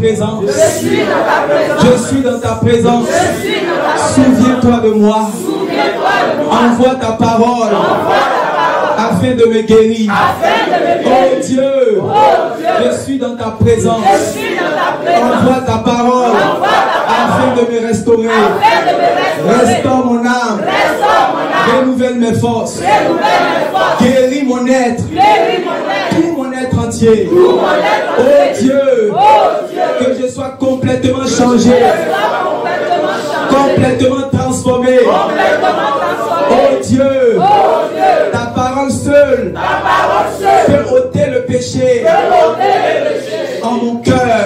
présence. Je suis dans ta présence. Souviens-toi de moi. Envoie ta parole afin de me guérir. Oh Dieu, je suis dans ta présence. Envoie ta parole afin de me restaurer. Restaure mon âme. Renouvelle mes forces. Guéris mon être. Tout mon être entier. Oh Dieu, que je sois complètement changé. Complètement transformé. Oh Dieu, ta parole seule peut ôter le péché en mon cœur.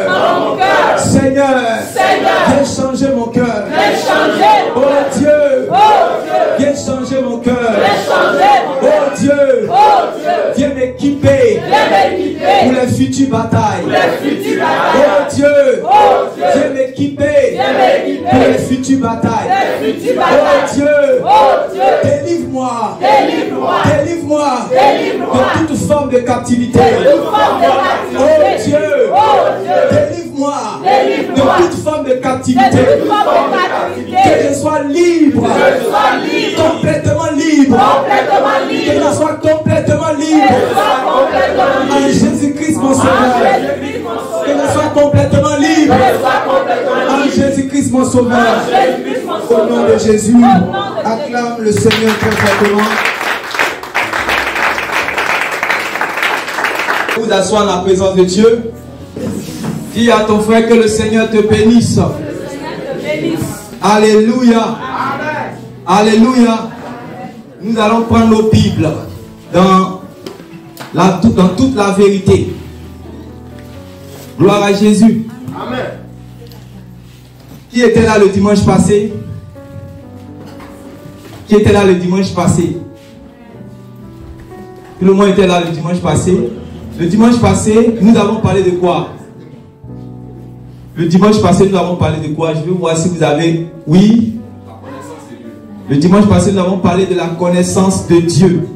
Seigneur, viens changer mon cœur. Oh Dieu, viens changer mon cœur. Oh Dieu, viens m'équiper pour les futures batailles. Oh Dieu, viens m'équiper pour les futures batailles. Oh Dieu, délivre-moi de toute forme de captivité. Oh Dieu, délivre-moi de toute forme de captivité. Que je sois libre, complètement libre. Que je sois complètement libre. En Jésus-Christ mon Sauveur. Que je sois complètement libre. En Jésus-Christ mon Sauveur. Au nom de Jésus, acclame le Seigneur très fortement. Vous asseoir dans la présence de Dieu. Dis à ton frère que le Seigneur te bénisse. Alléluia. Alléluia. Nous allons prendre nos Bibles dans toute la vérité. Gloire à Jésus. Amen. Qui était là le dimanche passé? Qui était là le dimanche passé? Tout le monde était là le dimanche passé. Le dimanche passé, nous avons parlé de quoi? Le dimanche passé, nous avons parlé de quoi? Je vais voir si vous avez... Oui. Le dimanche passé, nous avons parlé de la connaissance de Dieu.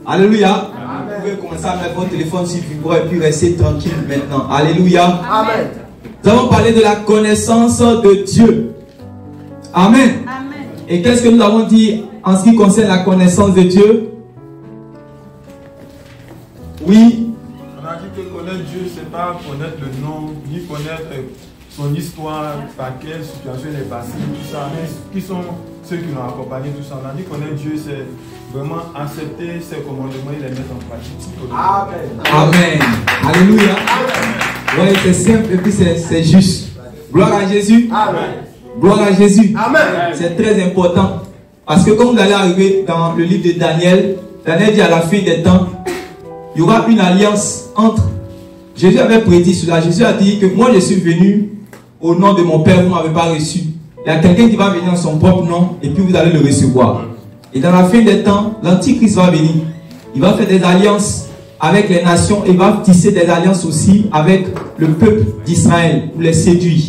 Alléluia. Amen. Vous pouvez commencer à mettre votre téléphone sur vibreur et puis rester tranquille maintenant. Alléluia. Amen. Nous avons parlé de la connaissance de Dieu. Amen. Amen. Et qu'est-ce que nous avons dit en ce qui concerne la connaissance de Dieu? Oui. On a dit que connaître Dieu, ce n'est pas connaître le nom, ni connaître son histoire, par quelle situation il est passé, tout ça. Mais qui sont ceux qui l'ont accompagné, tout ça. On a dit connaître Dieu, c'est vraiment accepter ses commandements et les mettre en pratique. Amen. Amen. Alléluia. Oui, c'est simple et puis c'est juste. Gloire à Jésus. Amen. Gloire à Jésus. Amen. C'est très important. Parce que quand vous allez arriver dans le livre de Daniel, Daniel dit à la fin des temps, il y aura une alliance entre... Jésus avait prédit cela. Jésus a dit que moi je suis venu au nom de mon Père, vous ne m'avez pas reçu. Il y a quelqu'un qui va venir en son propre nom et puis vous allez le recevoir. Et dans la fin des temps, l'Antichrist va venir. Il va faire des alliances avec les nations et il va tisser des alliances aussi avec le peuple d'Israël pour les séduire.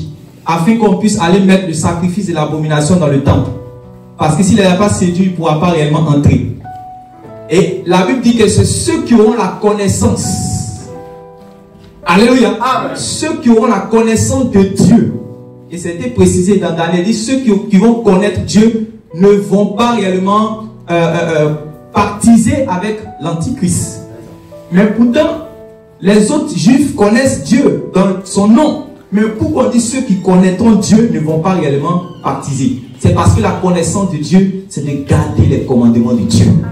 Afin qu'on puisse aller mettre le sacrifice et l'abomination dans le temple. Parce que s'il n'est pas séduit, il ne pourra pas réellement entrer. Et la Bible dit que c'est ceux qui auront la connaissance. Alléluia. Amen. Ceux qui auront la connaissance de Dieu. Et c'était précisé dans Daniel. Dit ceux qui vont connaître Dieu ne vont pas réellement partiser avec l'Antichrist. Mais pourtant, les autres juifs connaissent Dieu dans son nom. Mais pourquoi on dit ceux qui connaîtront Dieu ne vont pas réellement partiser? C'est parce que la connaissance de Dieu, c'est de garder les commandements de Dieu. Amen.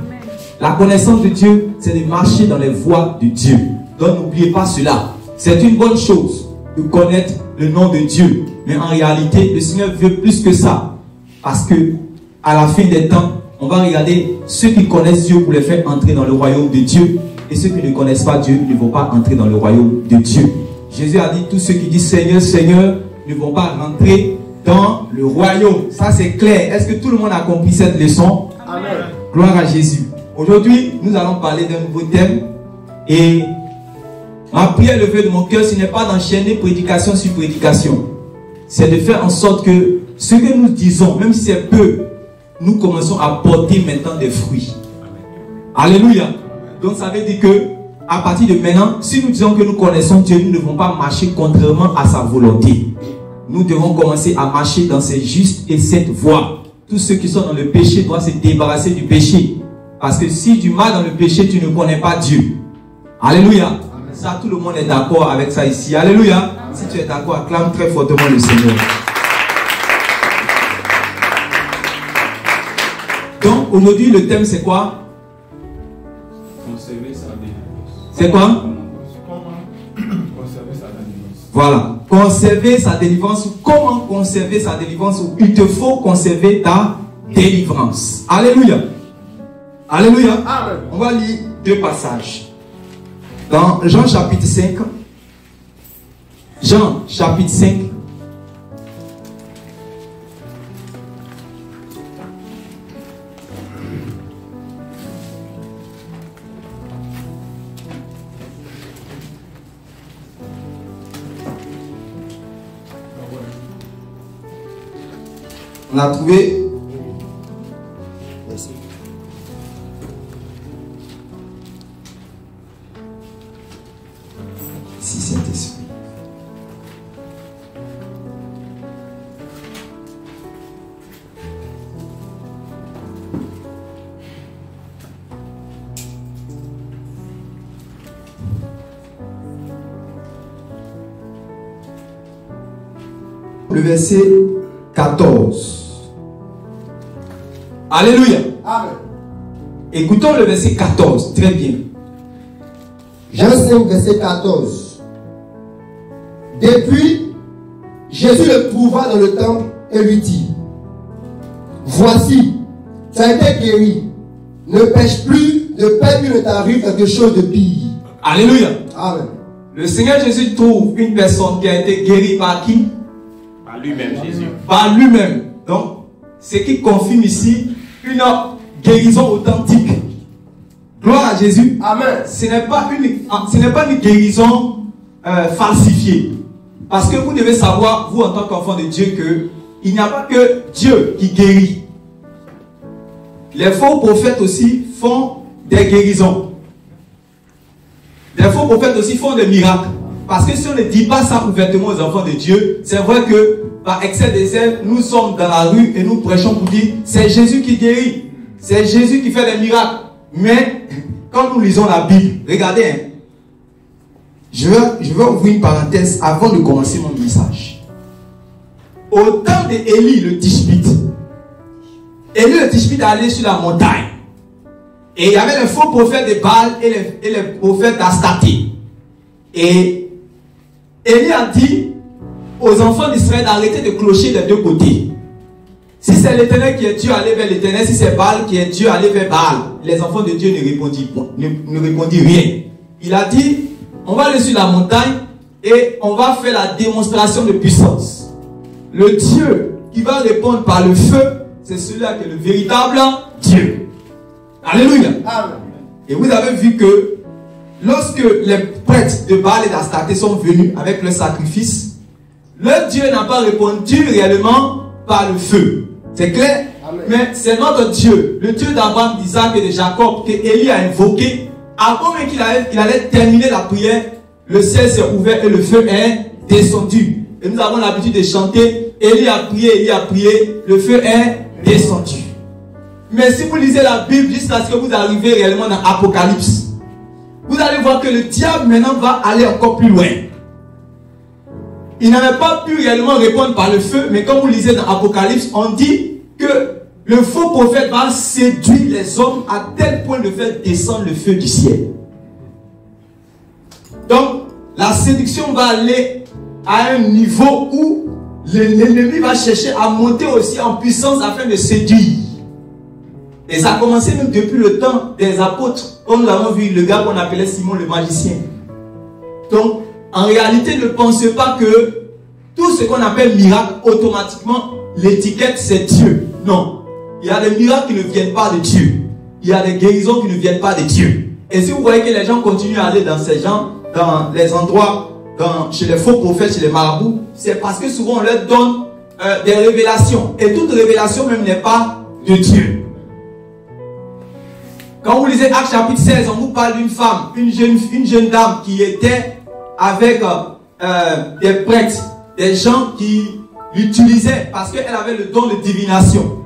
La connaissance de Dieu, c'est de marcher dans les voies de Dieu. Donc n'oubliez pas cela. C'est une bonne chose de connaître le nom de Dieu. Mais en réalité, le Seigneur veut plus que ça. Parce que à la fin des temps, on va regarder ceux qui connaissent Dieu pour les faire entrer dans le royaume de Dieu. Et ceux qui ne connaissent pas Dieu ne vont pas entrer dans le royaume de Dieu. Jésus a dit, tous ceux qui disent Seigneur, Seigneur, ne vont pas rentrer dans le royaume. Ça c'est clair. Est-ce que tout le monde a compris cette leçon? Amen. Gloire à Jésus. Aujourd'hui, nous allons parler d'un nouveau thème. Et ma prière, le vœu de mon cœur, ce n'est pas d'enchaîner prédication sur prédication. C'est de faire en sorte que ce que nous disons, même si c'est peu, nous commençons à porter maintenant des fruits. Alléluia. Donc ça veut dire que à partir de maintenant, si nous disons que nous connaissons Dieu, nous ne devons pas marcher contrairement à sa volonté. Nous devons commencer à marcher dans cette juste et cette voie. Tous ceux qui sont dans le péché doivent se débarrasser du péché. Parce que si tu marches dans le péché, tu ne connais pas Dieu. Alléluia. Amen. Ça, tout le monde est d'accord avec ça ici. Alléluia. Amen. Si tu es d'accord, acclame très fortement le Seigneur. Donc, aujourd'hui, le thème, c'est quoi? Conserver sa délivrance. C'est quoi? Conserver sa délivrance. Voilà. Conserver sa délivrance. Comment conserver sa délivrance? Il te faut conserver ta délivrance. Alléluia. Alléluia. Amen. On va lire deux passages. Dans Jean chapitre 5. Jean chapitre 5. On a trouvé. Merci. Si Saint-Esprit. Le verset 14. Alléluia. Amen. Écoutons le verset 14. Très bien. Jean 5, verset 14. Depuis, Jésus le trouva dans le temple et lui dit: voici, tu as été guéri. Ne pêche plus, de peur qu'il ne t'arrive quelque chose de pire. Alléluia. Amen. Le Seigneur Jésus trouve une personne qui a été guérie par qui? Par lui-même, Jésus. Par lui-même. Donc, ce qui confirme ici une guérison authentique. Gloire à Jésus. Amen. Ce n'est pas une guérison falsifiée. Parce que vous devez savoir, vous en tant qu'enfant de Dieu, que il n'y a pas que Dieu qui guérit. Les faux prophètes aussi font des guérisons. Les faux prophètes aussi font des miracles. Parce que si on ne dit pas ça ouvertement aux enfants de Dieu, c'est vrai que par excès de zèle, nous sommes dans la rue et nous prêchons pour dire c'est Jésus qui guérit. C'est Jésus qui fait des miracles. Mais quand nous lisons la Bible, regardez, hein, je vais ouvrir une parenthèse avant de commencer mon message. Au temps d'Élie le Tishbite, Élie le Tishbite allait sur la montagne. Et il y avait les faux prophètes de Baal et les prophètes d'Astarté. Et Élie a dit aux enfants d'Israël d'arrêter de clocher des deux côtés. Si c'est l'Éternel qui est Dieu, allez vers l'Éternel. Si c'est Baal qui est Dieu, allez vers Baal. Les enfants de Dieu ne répondirent rien. Il a dit, on va aller sur la montagne et on va faire la démonstration de puissance. Le Dieu qui va répondre par le feu, c'est celui-là qui est le véritable Dieu. Alléluia. Amen. Et vous avez vu que lorsque les prêtres de Baal et d'Astarté sont venus avec leur sacrifice, leur Dieu n'a pas répondu réellement par le feu. C'est clair? Amen. Mais c'est notre Dieu, le Dieu d'Abraham, d'Isaac et de Jacob, que Élie a invoqué. Avant même qu'il allait terminer la prière, le ciel s'est ouvert et le feu est descendu. Et nous avons l'habitude de chanter, Élie a prié, le feu est descendu. Mais si vous lisez la Bible jusqu'à ce que vous arrivez réellement dans Apocalypse, vous allez voir que le diable maintenant va aller encore plus loin. Il n'avait pas pu réellement répondre par le feu, mais comme vous lisez dans Apocalypse, on dit que le faux prophète va séduire les hommes à tel point de faire descendre le feu du ciel. Donc, la séduction va aller à un niveau où l'ennemi va chercher à monter aussi en puissance afin de séduire. Et ça a commencé même depuis le temps des apôtres, comme nous avons vu le gars qu'on appelait Simon le magicien. Donc, en réalité, ne pensez pas que tout ce qu'on appelle miracle, automatiquement, l'étiquette c'est Dieu. Non. Il y a des miracles qui ne viennent pas de Dieu. Il y a des guérisons qui ne viennent pas de Dieu. Et si vous voyez que les gens continuent à aller dans ces gens, dans les endroits, chez les faux prophètes, chez les marabouts, c'est parce que souvent on leur donne des révélations. Et toute révélation même n'est pas de Dieu. Quand vous lisez Actes chapitre 16, on vous parle d'une femme, une jeune dame qui était avec des prêtres, des gens qui l'utilisaient parce qu'elle avait le don de divination.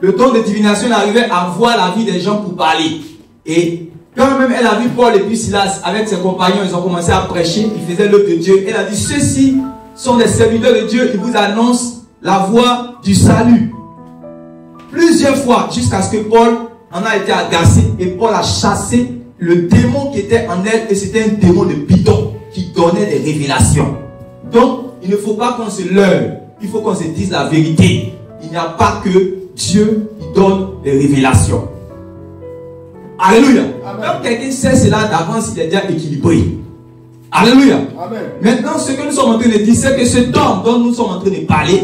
Le don de divination arrivait à voir la vie des gens pour parler. Et quand même elle a vu Paul et puis Silas avec ses compagnons, ils ont commencé à prêcher, ils faisaient l'œuvre de Dieu. Elle a dit, ceux-ci sont des serviteurs de Dieu, ils vous annoncent la voie du salut. Plusieurs fois, jusqu'à ce que Paul en a été agacé et Paul a chassé le démon qui était en elle, et c'était un démon de Python qui donnait des révélations. Donc, il ne faut pas qu'on se leurre, il faut qu'on se dise la vérité. Il n'y a pas que Dieu qui donne des révélations. Alléluia. Quand quelqu'un sait cela d'avance, il est déjà équilibré. Alléluia. Amen. Maintenant, ce que nous sommes en train de dire, c'est que cet homme dont nous sommes en train de parler,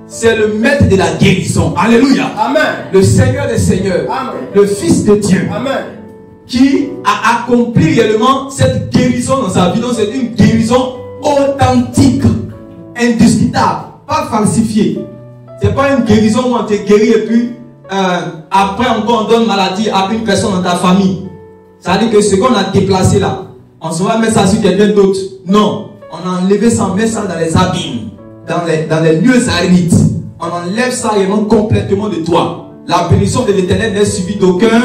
c'est le maître de la guérison. Alléluia. Amen. Le Seigneur des Seigneurs. Amen. Le Fils de Dieu. Amen. Qui a accompli réellement cette guérison dans sa vie. Donc c'est une guérison authentique, indiscutable, pas falsifiée. C'est pas une guérison où on te guérit et puis après encore on donne maladie à une personne dans ta famille. Ça veut dire que ce qu'on a déplacé là, on se va mettre ça sur quelqu'un d'autre. Non, on a enlevé ça, on met ça dans les abîmes, dans les lieux arides. On enlève ça réellement complètement de toi. La bénédiction de l'Éternel n'est suivie d'aucun.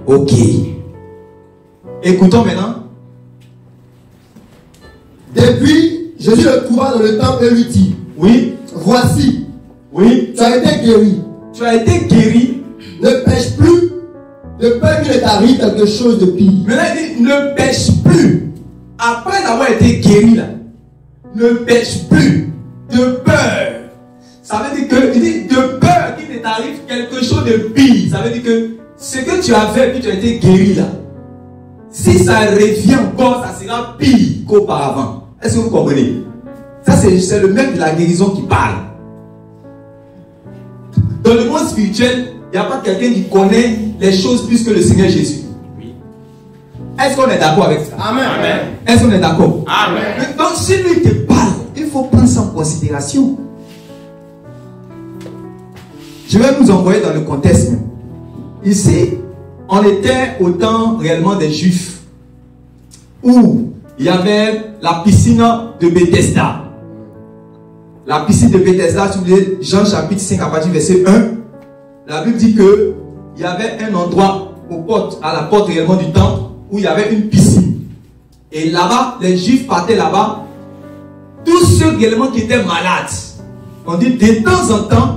Ok. Écoutons maintenant. Depuis, Jésus le trouva dans le temple et lui dit, oui, voici, oui, tu as été guéri. Tu as été guéri. Ne pêche plus, de peur qu'il ne t'arrive quelque chose de pire. Maintenant il dit, ne pêche plus. Après avoir été guéri là, ne pêche plus de peur. Ça veut dire que, il dit, de peur qu'il ne t'arrive quelque chose de pire. Ça veut dire que ce que tu as fait, puis tu as été guéri là, si ça revient encore, ça sera pire qu'auparavant. Est-ce que vous comprenez? Ça, c'est le maître de la guérison qui parle. Dans le monde spirituel, il n'y a pas quelqu'un qui connaît les choses plus que le Seigneur Jésus. Oui. Est-ce qu'on est d'accord avec ça? Amen. Est-ce qu'on est d'accord? Amen. Donc, si lui te parle, il faut prendre ça en considération. Je vais nous envoyer dans le contexte. Ici, on était au temps réellement des Juifs, où il y avait la piscine de Bethesda. La piscine de Bethesda, si vous voulez, Jean chapitre 5 à partir du verset 1, la Bible dit que il y avait un endroit à la porte réellement du temple où il y avait une piscine. Et là-bas, les Juifs partaient là-bas. Tous ceux réellement qui étaient malades, on dit de temps en temps,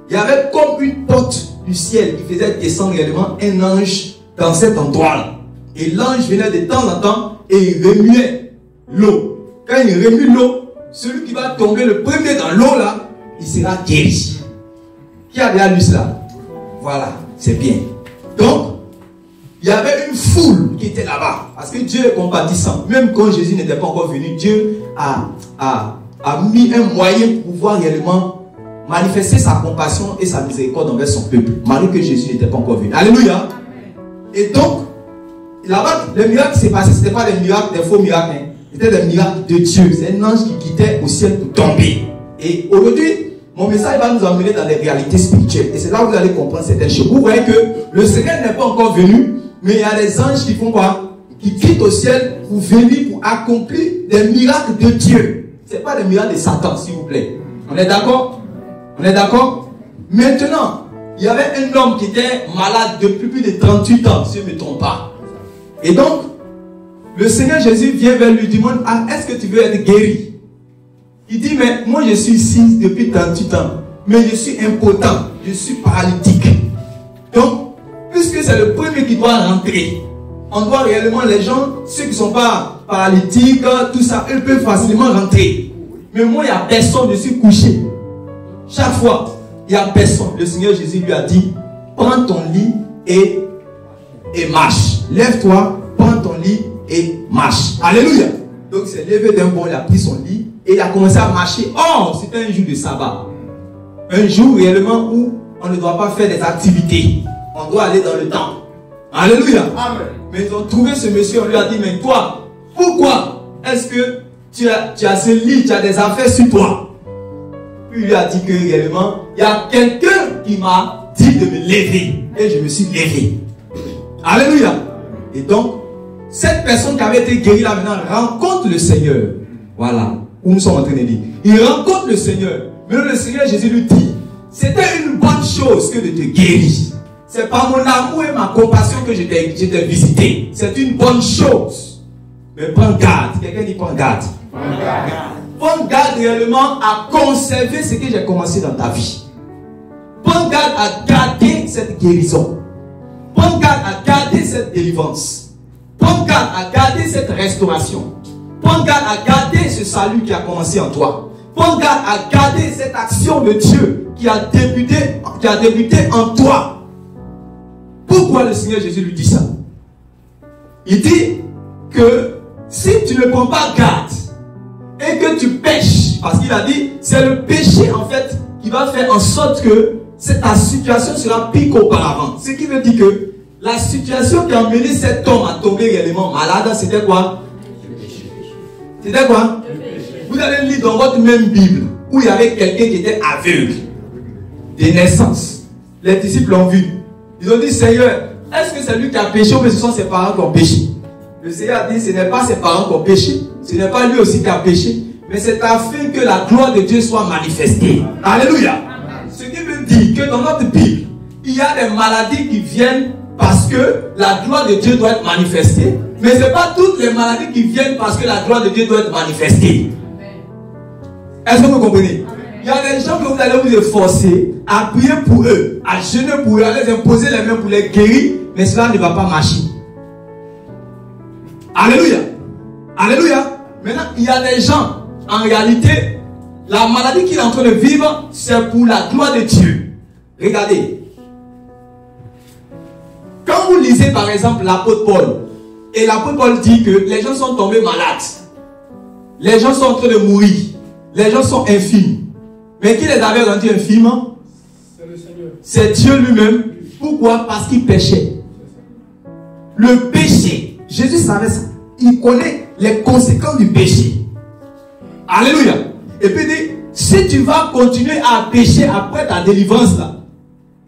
il y avait comme une porte du ciel qui faisait descendre réellement un ange dans cet endroit-là. Et l'ange venait de temps en temps et il remuait l'eau. Quand il remue l'eau, celui qui va tomber le premier dans l'eau là, il sera guéri. Qui a déjà lu cela? Voilà, c'est bien. Donc, il y avait une foule qui était là-bas. Parce que Dieu est compatissant. Même quand Jésus n'était pas encore venu, Dieu a mis un moyen pour pouvoir réellement manifester sa compassion et sa miséricorde envers son peuple, malgré que Jésus n'était pas encore venu. Alléluia. Et donc, là-bas, le miracle qui s'est passé, ce n'était pas des miracles, des faux miracles. Hein. C'était des miracles de Dieu. C'est un ange qui quittait au ciel pour tomber. Et aujourd'hui, mon message va nous emmener dans les réalités spirituelles. Et c'est là où vous allez comprendre certaines choses. Vous voyez que le Seigneur n'est pas encore venu, mais il y a des anges qui font quoi? Qui quittent au ciel pour venir, pour accomplir des miracles de Dieu. Ce n'est pas des miracles de Satan, s'il vous plaît. On est d'accord? On est d'accord? Maintenant, il y avait un homme qui était malade depuis plus de 38 ans, si je ne me trompe pas. Et donc, le Seigneur Jésus vient vers lui et demande, ah, est-ce que tu veux être guéri? Il dit, mais moi je suis ici depuis 38 ans, mais je suis impotent, je suis paralytique. Donc, puisque c'est le premier qui doit rentrer, on doit réellement, les gens, ceux qui ne sont pas paralytiques, tout ça, eux peuvent facilement rentrer. Mais moi, il n'y a personne, je suis couché. Chaque fois, il n'y a personne. Le Seigneur Jésus lui a dit, prends ton lit et marche. Lève-toi, prends ton lit et marche. Alléluia. Donc, il s'est levé d'un bond, il a pris son lit et il a commencé à marcher. Oh, c'était un jour de sabbat. Un jour réellement où on ne doit pas faire des activités. On doit aller dans le temple. Alléluia. Amen. Mais ils ont trouvé ce monsieur, on lui a dit, mais toi, pourquoi est-ce que tu as ce lit, tu as des affaires sur toi? Puis il lui a dit que réellement, il y a quelqu'un qui m'a dit de me lever. et je me suis levé. Alléluia. Et donc, cette personne qui avait été guérie là maintenant rencontre le Seigneur. Voilà où nous sommes en train de lire. Il rencontre le Seigneur. Mais le Seigneur Jésus lui dit, c'était une bonne chose que de te guérir. C'est par mon amour et ma compassion que je t'ai visité. C'est une bonne chose. Mais prends garde. Quelqu'un dit prends garde. Prends garde réellement à conserver ce que j'ai commencé dans ta vie. Prends garde à garder cette guérison. Prends garde à garder cette délivrance. Prends garde à garder cette restauration. Prends garde à garder ce salut qui a commencé en toi. Prends garde à garder cette action de Dieu qui a débuté en toi. Pourquoi le Seigneur Jésus lui dit ça? Il dit que si tu ne prends pas garde et que tu pêches, parce qu'il a dit, c'est le péché en fait qui va faire en sorte que ta situation sera pire qu'auparavant. Ce qui veut dire que la situation qui a amené cet homme à tomber réellement malade, c'était quoi? C'était quoi? Vous allez lire dans votre même Bible où il y avait quelqu'un qui était aveugle de naissance. Les disciples l'ont vu. Ils ont dit, Seigneur, est-ce que c'est lui qui a péché ou ce sont ses parents qui ont péché? Le Seigneur a dit, ce n'est pas ses parents qui ont péché, ce n'est pas lui aussi qui a péché, mais c'est afin que la gloire de Dieu soit manifestée. Alléluia. Ce qui veut dire que dans notre Bible, il y a des maladies qui viennent parce que la gloire de Dieu doit être manifestée, mais ce n'est pas toutes les maladies qui viennent parce que la gloire de Dieu doit être manifestée. Est-ce que vous comprenez? Il y a des gens que vous allez vous efforcer à prier pour eux, à jeûner pour eux, à les imposer les mains pour les guérir, mais cela ne va pas marcher. Alléluia. Alléluia. Maintenant, il y a des gens, en réalité, la maladie qu'il est en train de vivre, c'est pour la gloire de Dieu. Regardez. Quand vous lisez par exemple l'apôtre Paul, et l'apôtre Paul dit que les gens sont tombés malades, les gens sont en train de mourir, les gens sont infimes. Mais qui les avait rendus infimes? C'est le Seigneur. C'est Dieu lui-même. Pourquoi? Parce qu'il péchait. Le péché, Jésus savait ça. Il connaît les conséquences du péché. Alléluia. Et puis il dit, si tu vas continuer à pécher après ta délivrance là,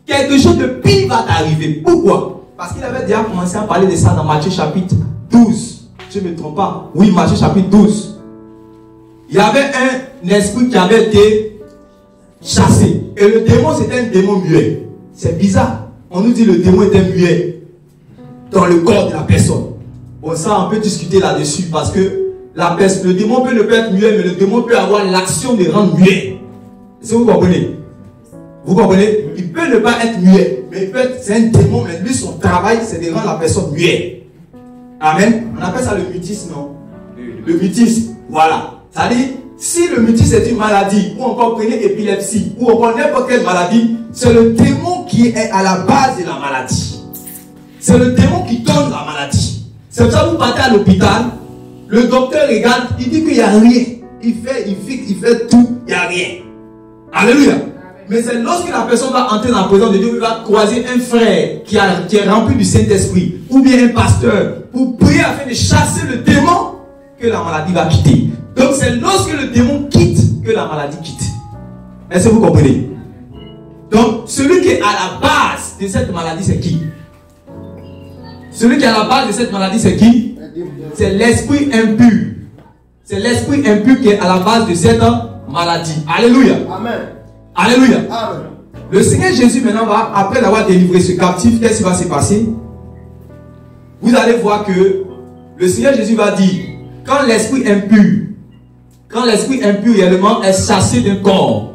quelque chose de pire va t'arriver. Pourquoi? Parce qu'il avait déjà commencé à parler de ça dans Matthieu chapitre 12. Je ne me trompe pas. Oui, Matthieu chapitre 12. Il y avait un esprit qui avait été chassé. Et le démon, c'était un démon muet. C'est bizarre. On nous dit le démon était muet dans le corps de la personne. Bon, ça, on peut discuter là-dessus parce que le démon peut ne pas être muet, mais le démon peut avoir l'action de rendre muet. Est-ce que vous comprenez? Vous comprenez? Il peut ne pas être muet, mais c'est un démon, mais lui, son travail, c'est de rendre la personne muet. Amen. On appelle ça le mutisme, non? Le mutisme, voilà. Ça dit, si le mutisme est une maladie, ou encore prenez épilepsie, ou encore n'importe quelle maladie, c'est le démon qui est à la base de la maladie. C'est le démon qui donne la maladie. C'est pour ça que vous partez à l'hôpital, le docteur regarde, il dit qu'il n'y a rien. Il fait tout, il n'y a rien. Alléluia. Mais c'est lorsque la personne va entrer dans la présence de Dieu, il va croiser un frère qui est rempli du Saint-Esprit, ou bien un pasteur, pour prier afin de chasser le démon, que la maladie va quitter. Donc c'est lorsque le démon quitte que la maladie quitte. Est-ce que vous comprenez? Donc celui qui est à la base de cette maladie, c'est qui? Celui qui est à la base de cette maladie, c'est qui? C'est l'esprit impur. C'est l'esprit impur qui est à la base de cette maladie. Alléluia. Amen. Alléluia. Amen. Le Seigneur Jésus maintenant va, après avoir délivré ce captif, qu'est-ce qui va se passer? Vous allez voir que le Seigneur Jésus va dire, quand l'esprit impur réellement est chassé d'un corps,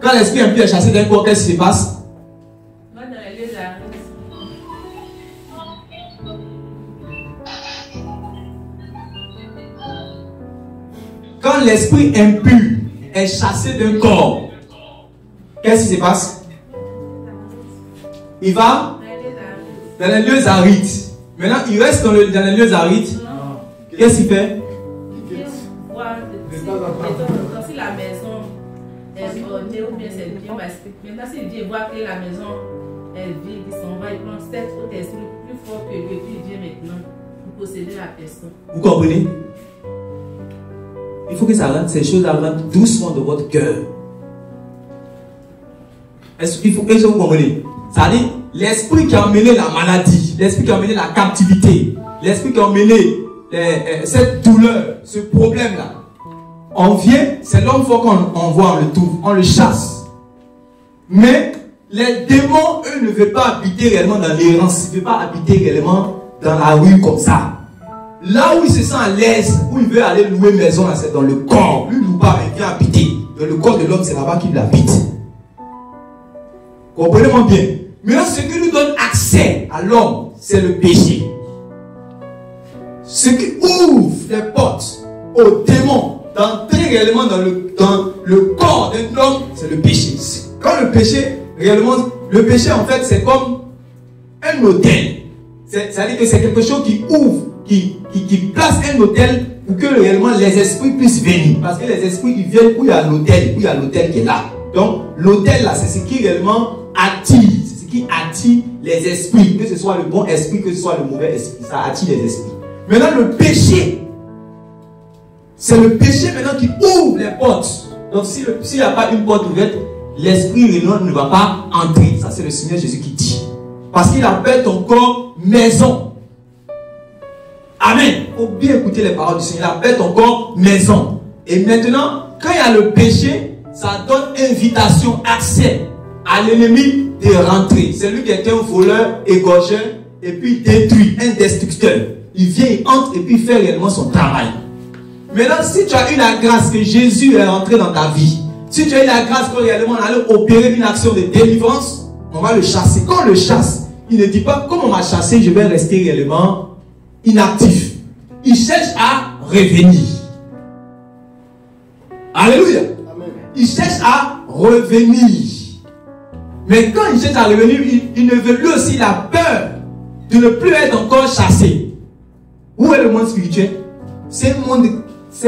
quand l'esprit impur est chassé d'un corps, qu'est-ce qui se passe? Quand l'esprit impur est chassé d'un corps, qu'est-ce qui se passe? Il va dans les lieux arides. Maintenant, il reste dans les lieux arides. Qu'est-ce qu'il fait? Si la maison est ornée ou bien c'est bien, maintenant s'il dit voir que la maison est vide, il s'en va, il prend cet autre esprit plus fort que lui, puis il vient maintenant pour posséder la personne. Vous comprenez? Il faut que ça rentre, ces choses-là rentrent doucement dans votre cœur. Est-ce que vous comprenez? C'est-à-dire l'esprit qui a emmené la maladie, l'esprit qui a emmené la captivité, l'esprit qui a emmené cette douleur, ce problème-là. On vient, c'est l'homme fort qu'on voit, on le trouve, on le chasse. Mais les démons, eux, ne veulent pas habiter réellement dans l'errance, ils ne veulent pas habiter réellement dans la rue comme ça. Là où il se sent à l'aise, où il veut aller louer maison, c'est dans le corps. Lui, il ne loue pas, il vient habiter. Dans le corps de l'homme, c'est là-bas qu'il habite. Comprenez-moi bien. Maintenant, ce qui nous donne accès à l'homme, c'est le péché. Ce qui ouvre les portes aux démons d'entrer réellement dans le corps d'un homme, c'est le péché. Quand le péché, réellement, le péché en fait, c'est comme un hôtel. C'est-à-dire que c'est quelque chose qui ouvre, qui place un hôtel pour que réellement les esprits puissent venir. Parce que les esprits, ils viennent où il y a l'hôtel, où il y a l'hôtel qui est là. Donc, l'hôtel là, c'est ce qui réellement attire, c'est ce qui attire les esprits, que ce soit le bon esprit, que ce soit le mauvais esprit, ça attire les esprits. Maintenant, le péché, c'est le péché maintenant qui ouvre les portes. Donc, s'il n'y a pas une porte ouverte, l'esprit ne va pas entrer. Ça, c'est le Seigneur Jésus qui dit. Parce qu'il appelle ton corps maison. Amen. Il faut bien écouter les paroles du Seigneur. Il appelle ton corps maison. Et maintenant, quand il y a le péché, ça donne invitation, accès à l'ennemi de rentrer. C'est lui qui est un voleur, égorgeur, et puis détruit, un destructeur. Il vient, il entre, et puis il fait réellement son travail. Maintenant, si tu as eu la grâce que Jésus est rentré dans ta vie, si tu as eu la grâce que réellement on allait opérer une action de délivrance, on va le chasser. Quand on le chasse, il ne dit pas, comme on m'a chassé, je vais rester réellement inactif. Il cherche à revenir. Alléluia. Amen. Il cherche à revenir. Mais quand il cherche à revenir, il ne veut lui aussi, il a peur de ne plus être encore chassé. Où est le monde spirituel? C'est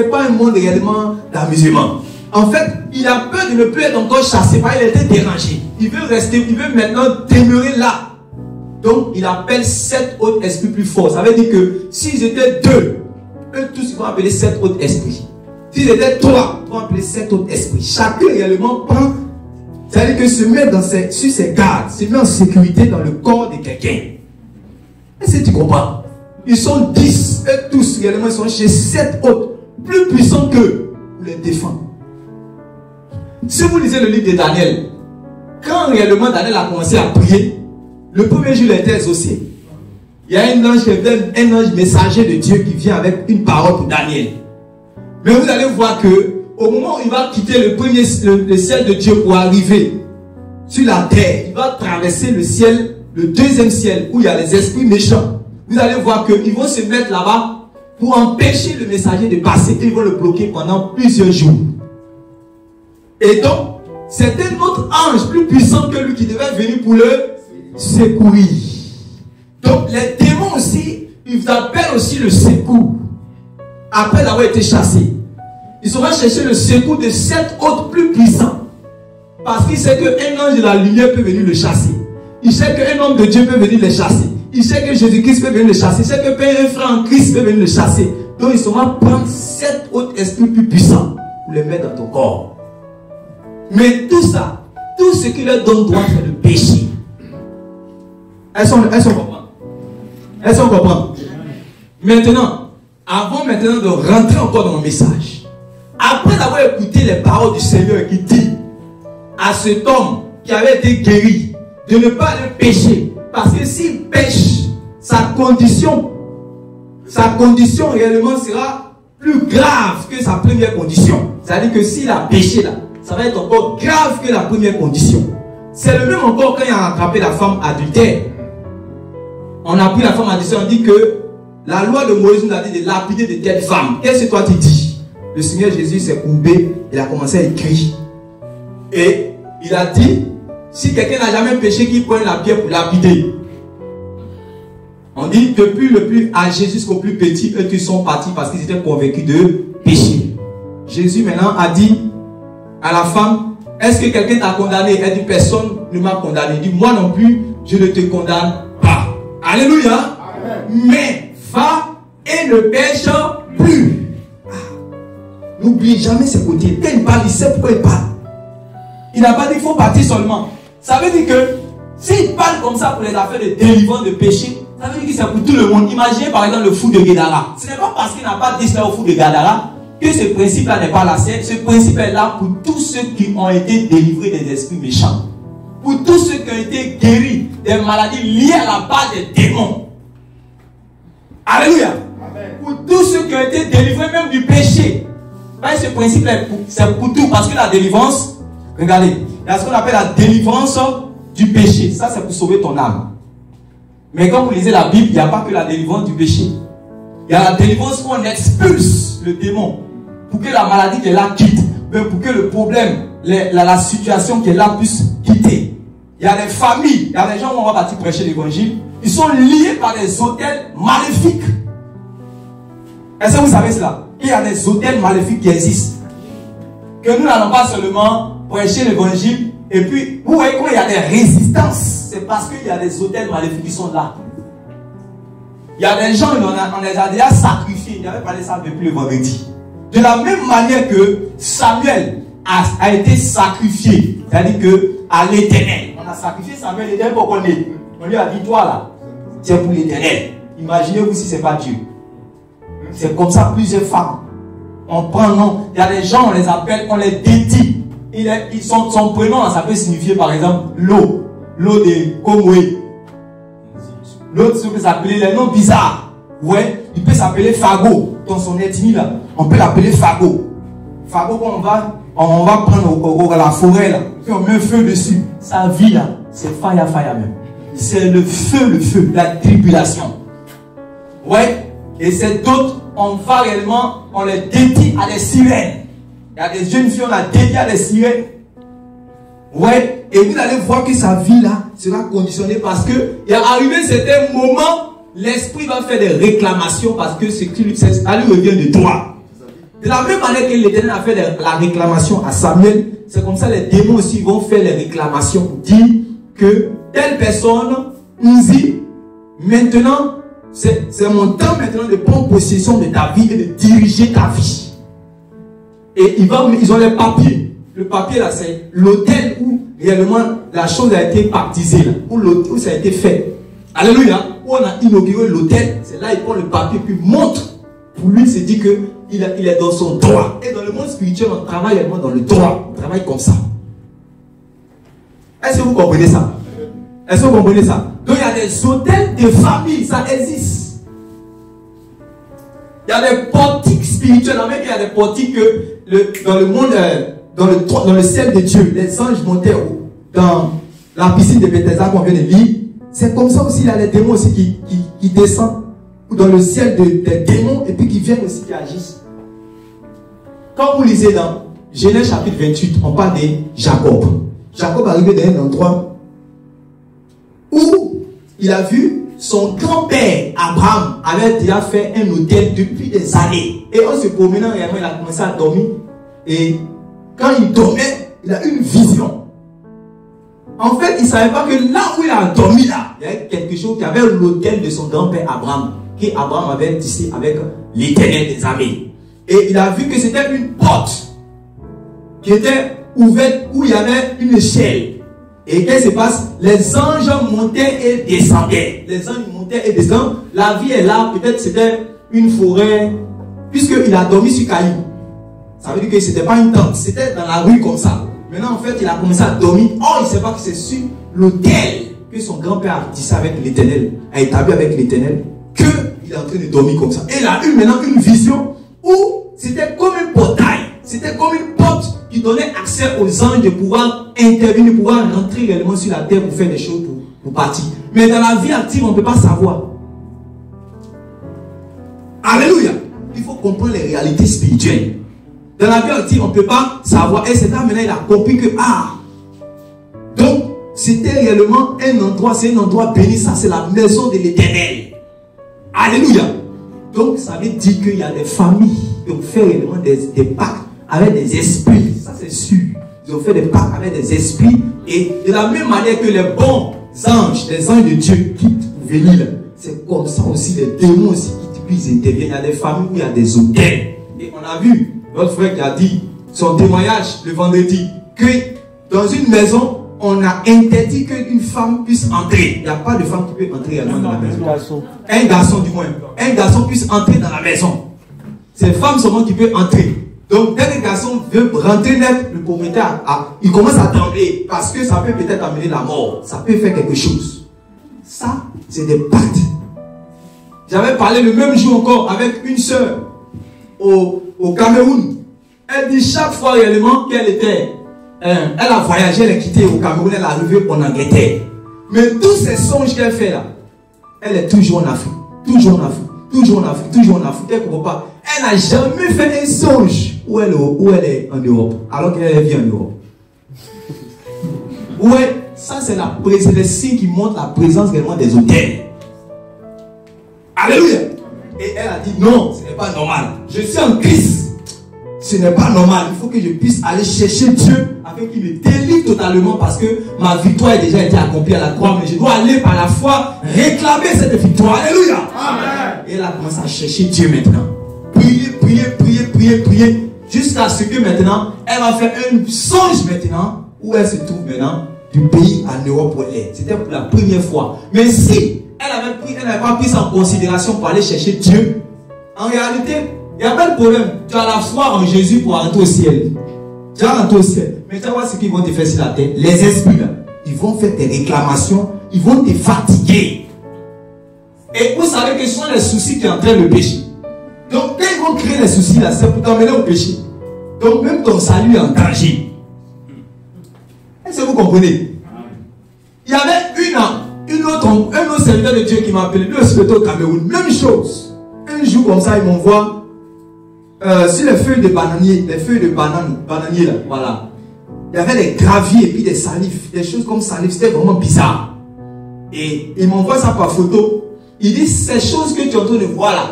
pas un monde réellement d'amusement. En fait, il a peur de ne plus être encore chassé, parce qu'il était dérangé. Il veut rester, il veut maintenant demeurer là. Donc, il appelle 7 autres esprits plus forts. Ça veut dire que s'ils étaient 2, eux tous vont appeler 7 autres esprits. S'ils étaient 3, ils vont appeler 7 autres esprits. Chacun réellement prend, c'est-à-dire que se met sur ses gardes, se met en sécurité dans le corps de quelqu'un. Est-ce que tu comprends? Ils sont 10, eux tous réellement, ils sont chez 7 autres, plus puissants qu'eux, pour les défendre. Si vous lisez le livre de Daniel, quand réellement Daniel a commencé à prier, le premier jour il était exaucé. Il y a un ange messager de Dieu qui vient avec une parole pour Daniel. Mais vous allez voir que au moment où il va quitter le ciel de Dieu pour arriver sur la terre, il va traverser le ciel, le deuxième ciel où il y a les esprits méchants. Vous allez voir qu'ils vont se mettre là-bas pour empêcher le messager de passer et ils vont le bloquer pendant plusieurs jours. Et donc, c'est un autre ange plus puissant que lui qui devait venir pour le secourir. Donc, les démons aussi, ils appellent aussi le secours. Après avoir été chassés, ils vont chercher le secours de 7 autres plus puissants. Parce qu'il sait qu'un ange de la lumière peut venir le chasser. Il sait qu'un homme de Dieu peut venir le chasser. Il sait que Jésus-Christ peut venir le chasser. Il sait que un frère en Christ peut venir le chasser. Donc, ils vont prendre 7 autres esprits plus puissants pour les mettre dans ton corps. Mais tout ça, tout ce qui leur donne droit, c'est le péché. Elles sont comprenant. Elles sont comprenant. Maintenant, avant maintenant de rentrer encore dans mon message, après avoir écouté les paroles du Seigneur qui dit à cet homme qui avait été guéri de ne pas le pécher, parce que s'il pêche, sa condition réellement sera plus grave que sa première condition. C'est-à-dire que s'il a péché là, ça va être encore grave que la première condition. C'est le même encore quand il a attrapé la femme adultère. On a pris la femme adultère, on dit que la loi de Moïse nous a dit de lapider de telle femme. Qu'est-ce que toi tu dis? Le Seigneur Jésus s'est courbé, il a commencé à écrire. Et il a dit, si quelqu'un n'a jamais péché, qu'il prenne la pierre pour lapider. On dit, depuis le plus âgé jusqu'au plus petit, eux qui sont partis parce qu'ils étaient convaincus de pécher. Jésus maintenant a dit à la femme, est-ce que quelqu'un t'a condamné? Elle dit, personne ne m'a condamné. Il dit, moi non plus, je ne te condamne pas. Alléluia. Amen. Mais va et ne pêche plus. N'oublie jamais ce côté. Quand il parle, il sait pourquoi il parle. Il n'a pas dit qu'il faut partir seulement. Ça veut dire que S'il parle comme ça pour les affaires de délivrance de péché, ça veut dire que c'est pour tout le monde. Imaginez par exemple le fou de Guédara. Ce n'est pas parce qu'il n'a pas dit cela au fou de Guédara que ce principe-là n'est pas là. Ce principe est là pour tous ceux qui ont été délivrés des esprits méchants. Pour tous ceux qui ont été guéris des maladies liées à la part des démons. Alléluia. Amen. Pour tous ceux qui ont été délivrés même du péché. Ce principe c'est pour tout. Parce que la délivrance, regardez, il y a ce qu'on appelle la délivrance du péché. Ça, c'est pour sauver ton âme. Mais quand vous lisez la Bible, il n'y a pas que la délivrance du péché. Il y a la délivrance où on expulse le démon. Pour que la maladie qui est là quitte. Pour que le problème, la situation qui est là puisse quitter. Il y a des familles, il y a des gens où on va partir prêcher l'évangile. Ils sont liés par des hôtels maléfiques. Est-ce que vous savez cela? Il y a des hôtels maléfiques qui existent. Que nous n'allons pas seulement prêcher l'évangile. Et puis, vous voyez comment il y a des résistances. C'est parce qu'il y a des hôtels maléfiques qui sont là. Il y a des gens, on les a déjà sacrifiés. Il avait parlé de ça depuis le vendredi. De la même manière que Samuel a été sacrifié. C'est-à-dire qu'à l'Éternel. On a sacrifié Samuel, l'Éternel pour qu'on ait. On lui a dit, toi là, c'est pour l'Éternel. Imaginez-vous si ce n'est pas Dieu. C'est comme ça plusieurs femmes. On prend un nom. Il y a des gens, on les appelle, on les dédie. Son prénom, ça peut signifier par exemple l'eau. L'eau de Kongwe. L'autre, ça peut s'appeler les noms bizarres. Ouais, il peut s'appeler Fago. Dans son ethnie là, on peut l'appeler Fago. Fago, quand on va prendre la forêt là, puis on met un feu dessus. Sa vie là, c'est fire même. C'est le feu, la tribulation. Ouais, et c'est d'autres, on va réellement, on les dédie à des sirènes. Il y a des jeunes filles, on a dédié à des sirènes. Ouais, et vous allez voir que sa vie là sera conditionnée parce que il est arrivé certains moments, l'esprit va faire des réclamations parce que ce qui lui revient de toi. De la même manière que l'Éternel a fait la réclamation à Samuel, c'est comme ça les démons aussi vont faire les réclamations pour dire que telle personne nous dit maintenant, c'est mon temps maintenant de prendre possession de ta vie et de diriger ta vie. Et ils ont les papiers. Le papier là, c'est l'hôtel où réellement la chose a été baptisée, là, où ça a été fait. Alléluia. Où on a inauguré l'hôtel, c'est là il prend le papier puis montre. Pour lui, c'est dit qu'il est dans son droit. Et dans le monde spirituel, on travaille réellement dans le droit. On travaille comme ça. Est-ce que vous comprenez ça? Est-ce que vous comprenez ça? Donc il y a des hôtels de famille, ça existe. Il y a des portiques spirituels, même il y a des portiques que dans le monde, dans le ciel de Dieu, les anges montaient dans la piscine de Bethesda qu'on vient de lire. C'est comme ça aussi, il y a les démons aussi qui descendent dans le ciel des démons et puis qui viennent aussi, qui agissent. Quand vous lisez dans Genèse chapitre 28, on parle de Jacob. Jacob est arrivé dans un endroit où il a vu son grand-père Abraham avait déjà fait un hôtel depuis des années. Et en se promenant, réellement, il a commencé à dormir. Et quand il dormait, il a eu une vision. En fait, il ne savait pas que là où il a dormi, là, il y avait quelque chose qui avait l'hôtel de son grand-père Abraham, qu'Abraham avait tissé avec l'Éternel des armées. Et il a vu que c'était une porte qui était ouverte où il y avait une échelle. Et qu'est-ce qui se passe? Les anges montaient et descendaient. Les anges montaient et descendaient. La vie est là. Peut-être c'était une forêt. Puisqu'il a dormi sur caillou. Ça veut dire que ce n'était pas une tente. C'était dans la rue comme ça. Maintenant, en fait, il a commencé à dormir. Oh, il ne sait pas que c'est sur l'autel que son grand-père a tissé avec l'Éternel, a établi avec l'Éternel, qu'il est en train de dormir comme ça. Et il a eu maintenant une vision où c'était comme un portail. C'était comme une porte qui donnait accès aux anges de pouvoir intervenir, de pouvoir rentrer réellement sur la terre pour faire des choses pour partir. Mais dans la vie active, on ne peut pas savoir. Alléluia. Il faut comprendre les réalités spirituelles. Dans la vie active, on ne peut pas savoir. Et c'est là maintenant, il a compris que, donc, c'était réellement un endroit, c'est un endroit béni. Ça, c'est la maison de l'Éternel. Alléluia. Donc, ça veut dire qu'il y a des familles qui ont fait réellement des pactes avec des esprits. Ça, c'est sûr. Ils ont fait des pactes avec des esprits. Et de la même manière que les bons anges, les anges de Dieu quittent pour venir, c'est comme ça aussi, les démons aussi qui interviennent. Il y a des familles où il y a des hôtels. Et on a vu notre frère qui a dit son témoignage le vendredi que dans une maison, on a interdit qu'une femme puisse entrer. Il n'y a pas de femme qui peut entrer également dans la maison. Un garçon du moins. Un garçon puisse entrer dans la maison. C'est les femmes seulement qui peuvent entrer. Donc, dès que le garçon veut rentrer net, le propriétaire, il commence à trembler parce que ça peut peut-être amener la mort. Ça peut faire quelque chose. Ça, c'est des pactes. J'avais parlé le même jour encore avec une soeur au Cameroun. Elle dit chaque fois réellement qu'elle était, elle a voyagé, elle est quittée au Cameroun, elle est arrivée en Angleterre. Mais tous ces songes qu'elle fait là, elle est toujours en Afrique, toujours en Afrique, toujours en Afrique, toujours en Afrique. Elle ne comprend pas. Elle n'a jamais fait un songe où elle est en Europe, alors qu'elle vit en Europe. Ouais, ça c'est le signe qui montre la présence réellement des hôtels. Alléluia. Et elle a dit non, ce n'est pas normal. Je suis en Christ. Ce n'est pas normal. Il faut que je puisse aller chercher Dieu afin qu'il me délivre totalement parce que ma victoire a déjà été accomplie à la croix. Mais je dois aller par la foi réclamer cette victoire. Alléluia. Amen. Et elle a commencé à chercher Dieu maintenant. Prier, prier, prier, prier, prier. Jusqu'à ce que maintenant, elle va faire un songe maintenant où elle se trouve maintenant du pays en Europe où elle est. C'était pour la première fois. Mais si elle n'avait pas pris ça en considération pour aller chercher Dieu, en réalité, il n'y a pas de problème. Tu as la foi en Jésus pour rentrer au ciel. Tu vas rentrer au ciel. Mais tu vas voir ce qu'ils vont te faire sur la terre. Les esprits là, ils vont faire des réclamations, ils vont te fatiguer. Et vous savez que ce sont les soucis qui entraînent le péché. Donc quand ils vont créer les soucis là, c'est pour t'emmener au péché. Donc même ton salut est en danger. Est-ce que vous comprenez? Il y avait un autre serviteur de Dieu qui m'a appelé, lui aussi au Cameroun, même chose. Un jour comme ça, il m'envoie sur les feuilles de bananier, bananier là, voilà. Il y avait des graviers et puis des salifs, des choses comme salifs, c'était vraiment bizarre. Et il m'envoie ça par photo. Il dit, ces choses que tu es en train de voir là,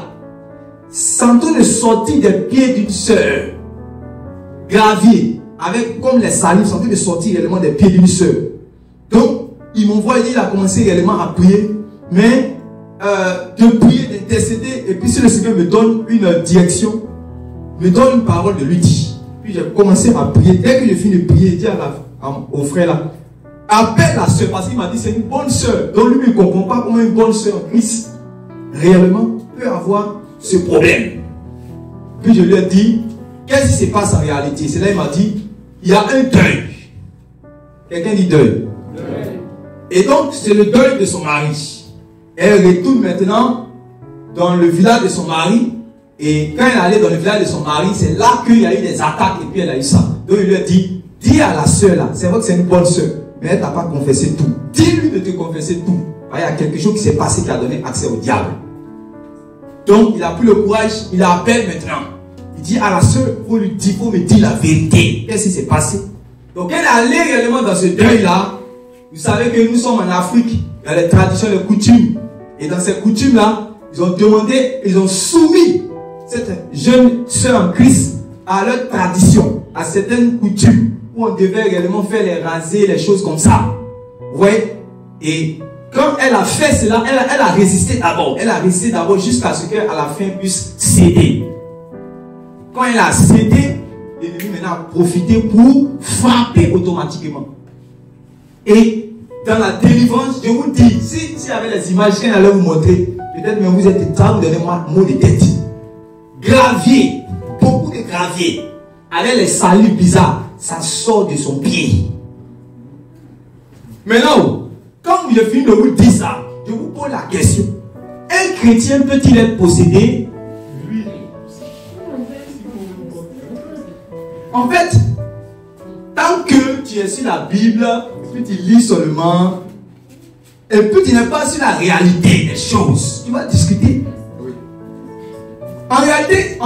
c'est en train de sortir des pieds d'une sœur. Gravier, avec comme les salifs, sont en train de sortir réellement des pieds d'une sœur. Donc, il m'envoie, il a commencé réellement à prier, mais de prier, d'intercéder, et puis si le Seigneur me donne une direction, me donne une parole de lui dire. Puis j'ai commencé à prier. Dès que j'ai fini de prier, il dit au frère là, appelle la soeur, parce qu'il m'a dit c'est une bonne soeur. Donc lui, il ne comprend pas comment une bonne soeur en Christ réellement peut avoir ce problème. Puis je lui ai dit, qu'est-ce qui se passe en réalité? C'est là il m'a dit, il y a un deuil. Quelqu'un dit deuil. Et donc, c'est le deuil de son mari. Elle retourne maintenant dans le village de son mari. Et quand elle est allée dans le village de son mari, c'est là qu'il y a eu des attaques et puis elle a eu ça. Donc, il lui a dit, dis à la soeur là, c'est vrai que c'est une bonne soeur, mais elle t'a pas confessé tout. Dis-lui de te confesser tout. Il y a quelque chose qui s'est passé qui a donné accès au diable. Donc, il a pris le courage, il l'appelle maintenant. Il dit à la soeur, il faut me dire la vérité. Qu'est-ce qui s'est passé? Donc, elle est allée réellement dans ce deuil-là. Vous savez que nous sommes en Afrique, il y a les traditions, les coutumes. Et dans ces coutumes-là, ils ont demandé, ils ont soumis cette jeune sœur en Christ à leur tradition, à certaines coutumes, où on devait réellement faire les rasés, les choses comme ça. Vous voyez? Et quand elle a fait cela, elle a résisté d'abord. Elle a résisté d'abord jusqu'à ce qu'à la fin puisse céder. Quand elle a cédé, l'ennemi maintenant a profité pour frapper automatiquement. Et dans la délivrance, je vous dis, s'il y avait les images qu'elle allait vous montrer, peut-être même vous êtes train de donner moi mot de tête. Gravier, beaucoup de gravier, avec les salus bizarres, ça sort de son pied. Maintenant, quand je finis de vous dire ça, je vous pose la question. Un chrétien peut-il être possédé? Oui. En fait, tant que tu es sur la Bible, puis tu lis seulement, et puis tu n'es pas sur la réalité des choses, tu vas discuter. Oui. En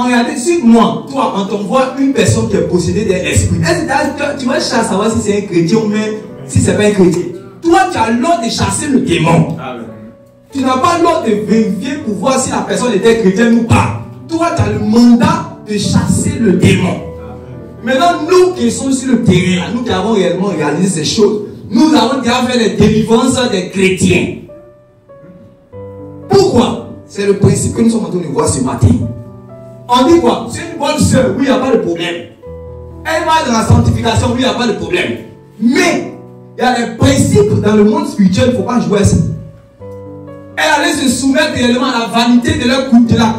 réalité, si moi, toi, on t'envoie une personne qui est possédée d'un esprit, tu vas chercher à savoir si c'est un chrétien ou même si c'est pas un chrétien. Toi, tu as l'ordre de chasser le démon. Amen. Tu n'as pas l'ordre de vérifier pour voir si la personne était chrétienne ou pas. Toi, tu as le mandat de chasser le démon. Amen. Maintenant, nous qui sommes sur le terrain, nous qui avons réellement réalisé ces choses, nous avons déjà fait les délivrances des chrétiens. Pourquoi? C'est le principe que nous sommes en train de voir ce matin. On dit quoi? C'est une bonne soeur, oui, il n'y a pas de problème. Elle va dans la sanctification, oui, il n'y a pas de problème. Mais, il y a des principes dans le monde spirituel, il ne faut pas jouer à ça. Elle allait se soumettre réellement à la vanité de la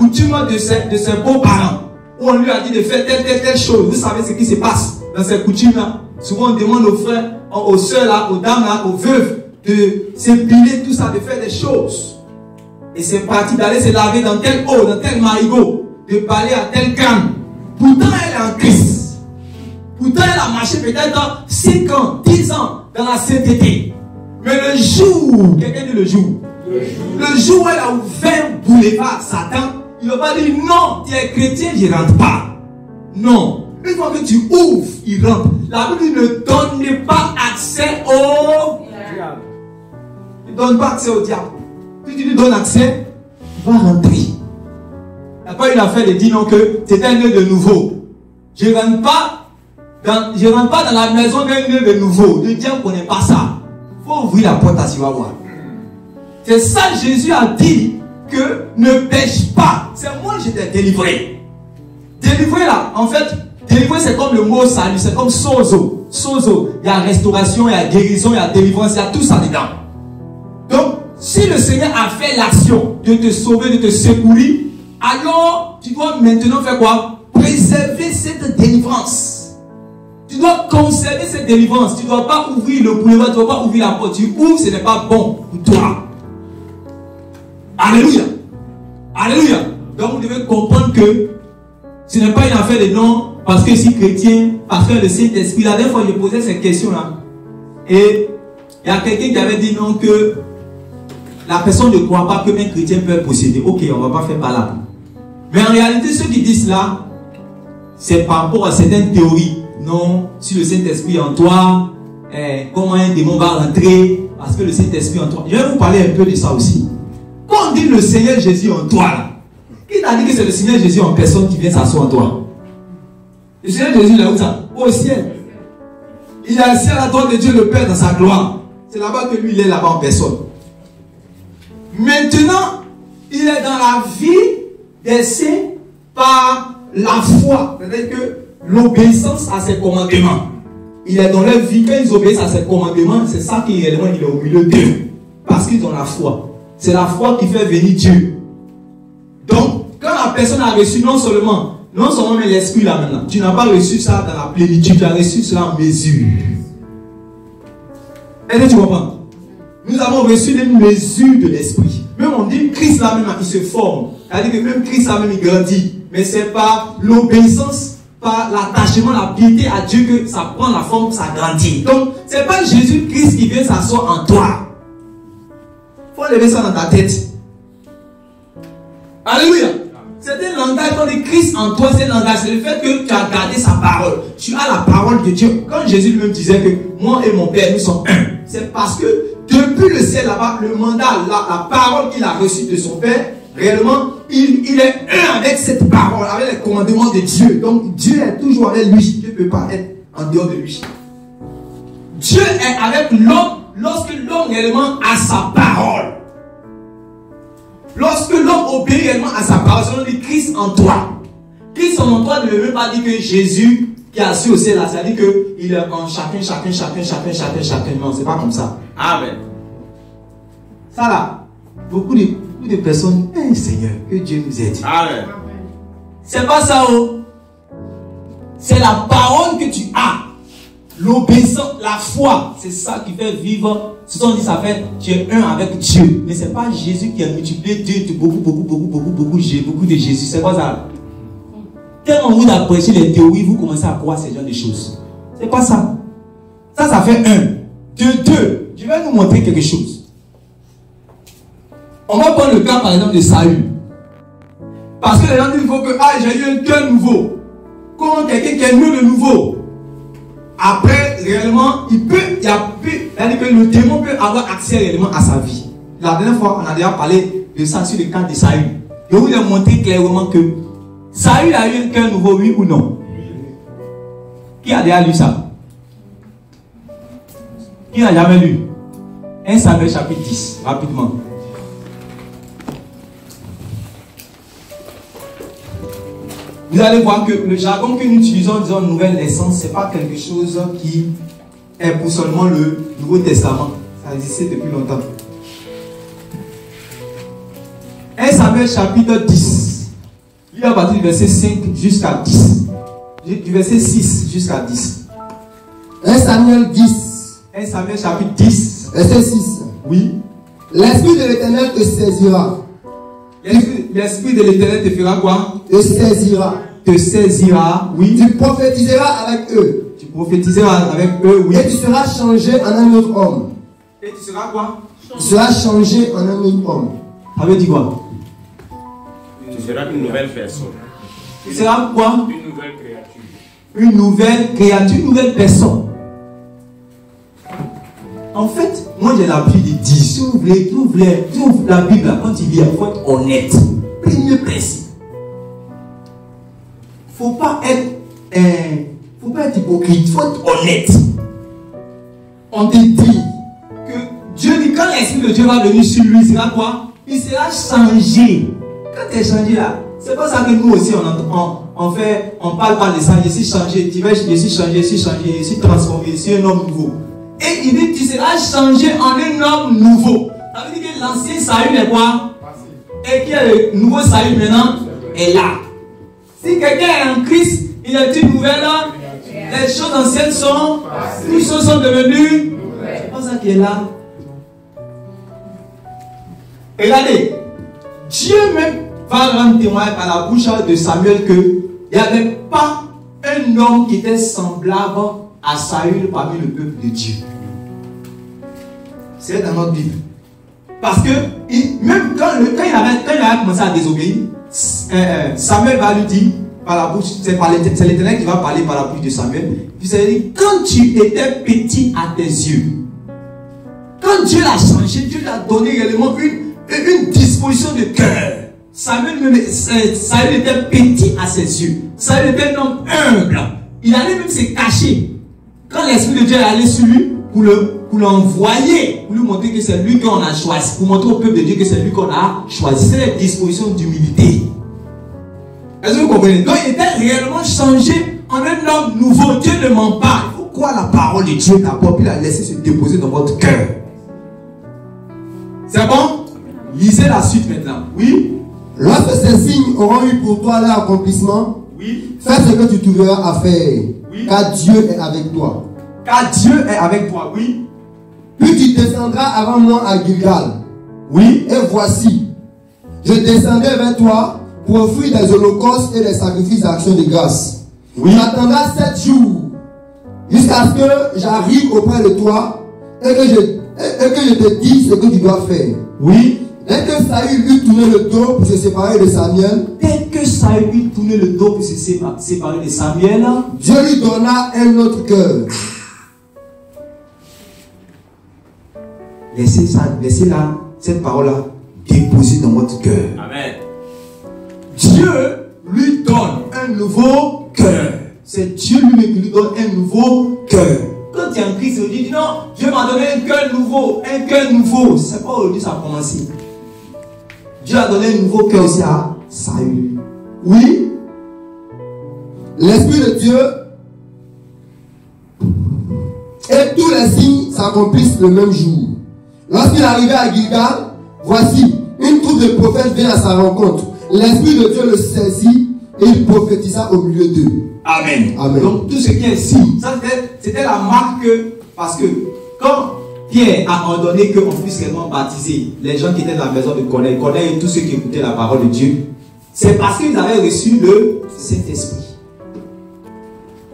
coutume de ses beaux-parents. Où on lui a dit de faire telle chose. Vous savez ce qui se passe dans ces coutumes-là. Souvent on demande aux frères, aux soeurs, là, aux dames, là, aux veuves, de s'épiler, tout ça, de faire des choses. Et c'est parti d'aller se laver dans tel eau, dans tel marigot, de parler à tel crâne. Pourtant elle est en Christ. Pourtant elle a marché peut-être 5 ans, 10 ans dans la sainteté. Mais le jour, quelqu'un dit le jour. Le jour où elle a ouvert boulevard Satan, il ne va pas dire non, tu es chrétien, je ne rentre pas. Non. Une fois que tu ouvres, il rentre. La Bible ne donne pas accès au diable. Il ne donne pas accès au diable. Si tu lui donnes accès, il va rentrer. Il n'y a pas eu l'affaire de dire non que c'est un nœud de nouveau. Je ne rentre pas dans la maison d'un nœud de nouveau. Le diable ne connaît pas ça. Il faut ouvrir la porte à Chihuahua. C'est ça Jésus a dit que ne pêche pas. C'est moi qui t'ai délivré. Délivré là, en fait, délivré c'est comme le mot salut, c'est comme sozo. Sozo, il y a restauration, il y a guérison, il y a délivrance, il y a tout ça dedans. Donc, si le Seigneur a fait l'action de te sauver, de te secourir, alors tu dois maintenant faire quoi? Préserver cette délivrance. Tu dois conserver cette délivrance. Tu ne dois pas ouvrir le boulevard, tu ne dois pas ouvrir la porte. Tu ouvres, ce n'est pas bon pour toi. Alléluia. Alléluia. Donc vous devez comprendre que ce n'est pas une affaire de non, parce que je suis chrétien, parce que le Saint-Esprit, la dernière fois je posais cette question-là, et il y a quelqu'un qui avait dit non, que la personne ne croit pas qu'un chrétien peut posséder. Ok, on ne va pas faire par là. Mais en réalité, ceux qui disent là, c'est par rapport à certaines théories. Non, si le Saint-Esprit est en toi, comment un démon va rentrer, parce que le Saint-Esprit est en toi. Je vais vous parler un peu de ça aussi. Quand on dit le Seigneur Jésus en toi, là, qui t'a dit que c'est le Seigneur Jésus en personne qui vient s'asseoir en toi? Le Seigneur Jésus, il est où ça? Au ciel. Il est assis à la droite de Dieu le Père dans sa gloire. C'est là-bas que lui, il est là-bas en personne. Maintenant, il est dans la vie des saints par la foi. C'est-à-dire que l'obéissance à ses commandements. Il est dans leur vie, quand ils obéissent à ses commandements, c'est ça qui réellement il est au milieu d'eux. Parce qu'ils ont la foi. C'est la foi qui fait venir Dieu. Donc, quand la personne a reçu non seulement mais l'esprit là maintenant, tu n'as pas reçu ça dans la plénitude, tu as reçu cela en mesure. Est-ce que tu comprends? Nous avons reçu une mesure de l'esprit. Même on dit Christ là même, il se forme. C'est-à-dire que même Christ là même, il grandit. Mais c'est par l'obéissance, par l'attachement, la piété à Dieu que ça prend la forme, ça grandit. Donc, ce n'est pas Jésus-Christ qui vient s'asseoir en toi. Il faut lever ça dans ta tête. Alléluia. C'est un langage, quand dit Christ en toi, c'est un langage. C'est le fait que tu as gardé sa parole. Tu as la parole de Dieu. Quand Jésus lui-même disait que moi et mon Père, nous sommes un, c'est parce que depuis le ciel là-bas, le mandat, la parole qu'il a reçue de son Père, réellement, il est un avec cette parole, avec les commandements de Dieu. Donc Dieu est toujours avec lui. Dieu ne peut pas être en dehors de lui. Dieu est avec l'homme lorsque l'homme réellement a sa parole. Lorsque l'homme obéit réellement à sa parole, selon dit Christ en toi. Christ en toi ne veut même pas dire que Jésus qui est assis au ciel là, ça dit qu'il est en chacun. Non, c'est pas comme ça. Amen. Ça là, beaucoup de personnes, Seigneur, que Dieu nous aide. Amen. C'est pas ça, oh. C'est la parole que tu as. L'obéissance, la foi, c'est ça qui fait vivre. Ce qu'on dit, ça fait, tu es un avec Dieu. Mais c'est pas Jésus qui a multiplié Dieu de beaucoup de Jésus. C'est quoi ça? Tellement vous appréciez les théories, vous commencez à croire ces genres de choses. C'est pas ça. Ça fait un. De deux, je vais vous montrer quelque chose. On va prendre le cas par exemple de Saül. Parce que les gens disent qu'il faut que j'ai eu un cœur nouveau. Comment quelqu'un qui est né de nouveau, après réellement, c'est-à-dire que le démon peut avoir accès réellement à sa vie. La dernière fois, on a déjà parlé de ça sur le cas de Saül. Je vous ai montré clairement que Saül a eu un cœur nouveau, oui ou non? Qui a déjà lu ça? Qui n'a jamais lu? 1 Samuel chapitre 10, rapidement. Vous allez voir que le jargon que nous utilisons, disons nouvelle naissance, ce n'est pas quelque chose qui est pour seulement le Nouveau Testament. Ça existait depuis longtemps. 1 Samuel chapitre 10. Il y a à partir du verset 5 jusqu'à 10. Du verset 6 jusqu'à 10. 1 Samuel 10. 1 Samuel chapitre 10. Verset 6. Oui. L'Esprit de l'Éternel te saisira. L'Esprit de l'Éternel te fera quoi? Te saisira. Te saisira, oui. Tu prophétiseras avec eux. Tu prophétiseras avec eux, oui. Et tu seras changé en un autre homme. Et tu seras quoi? Tu seras changé en un autre homme. Ça veut dire quoi? Tu seras une nouvelle personne. Tu seras quoi? Une nouvelle créature. Une nouvelle créature, une nouvelle personne. En fait, moi j'ai l'habitude de dire, si vous voulez, la Bible, quand il lit, il faut être honnête. Premier principe. Faut pas être hypocrite, il faut être honnête. On te dit que Dieu dit, quand l'Esprit de Dieu va venir sur lui, il sera quoi? Il sera changé. Quand tu es changé là, c'est pas ça que nous aussi on parle par les sangs, je suis changé, je suis changé, je suis transformé, je suis un homme nouveau. Et il dit, tu seras changé en un homme nouveau. Ça veut dire que l'ancien Saül est quoi? Et que le nouveau Saül maintenant est là. Si quelqu'un est en Christ, il est une nouvelle homme. Les choses anciennes sont, toutes choses sont devenues. C'est pas ça qui est là. Regardez, Dieu même va rendre témoin par la bouche de Samuel qu'il n'y avait pas un homme qui était semblable à Saül parmi le peuple de Dieu. C'est dans notre Bible. Parce que même quand il avait commencé à désobéir, Samuel va lui dire par la bouche, c'est l'Éternel qui va parler par la bouche de Samuel. Puis ça veut dire, quand tu étais petit à tes yeux, quand Dieu l'a changé, Dieu lui a donné réellement une disposition de cœur. Samuel était petit à ses yeux. Samuel était un homme humble. Il allait même se cacher. Quand l'Esprit de Dieu est allé sur lui, pour l'envoyer, pour lui montrer que c'est lui qu'on a choisi, pour montrer au peuple de Dieu que c'est lui qu'on a choisi. C'est la disposition d'humilité. Est-ce que vous comprenez? Donc il était réellement changé en un homme nouveau. Dieu ne ment pas. Il faut croire la parole de Dieu d'abord, puis la laisser se déposer dans votre cœur. C'est bon? Lisez la suite maintenant. Oui? Lorsque ces signes auront eu pour toi leur accomplissement, oui, fais ce que tu trouveras à faire. Oui. Car Dieu est avec toi. Car Dieu est avec toi, oui. Puis tu descendras avant moi à Gilgal. Oui. Et voici, je descendrai vers toi pour offrir des holocaustes et des sacrifices d'action de grâce. Oui. Tu attendras 7 jours jusqu'à ce que j'arrive auprès de toi et que je te dise ce que tu dois faire. Oui. Dès que Saül eut tourné le dos pour se séparer de Samuel, pour se séparer de Samuel, Dieu lui donna un autre cœur. Laissez là, cette parole-là, déposée dans votre cœur. Amen. Dieu lui donne un nouveau cœur. C'est Dieu lui-même qui lui donne un nouveau cœur. Quand tu es en Christ, il dit non, Dieu m'a donné un cœur nouveau, un cœur nouveau. C'est pas aujourd'hui ça a commencé. Dieu a donné un nouveau cœur aussi à Saül. Oui. L'Esprit de Dieu et tous les signes s'accomplissent le même jour. Lorsqu'il arrivait à Gilgal, voici, une troupe de prophètes vient à sa rencontre. L'Esprit de Dieu le saisit et il prophétisa au milieu d'eux. Amen. Amen. Donc tout ce qui est signe, ça c'était la marque parce que quand Pierre a ordonné qu'on puisse réellement baptiser les gens qui étaient dans la maison de Corneille et tous ceux qui écoutaient la parole de Dieu, c'est parce qu'ils avaient reçu le Saint-Esprit.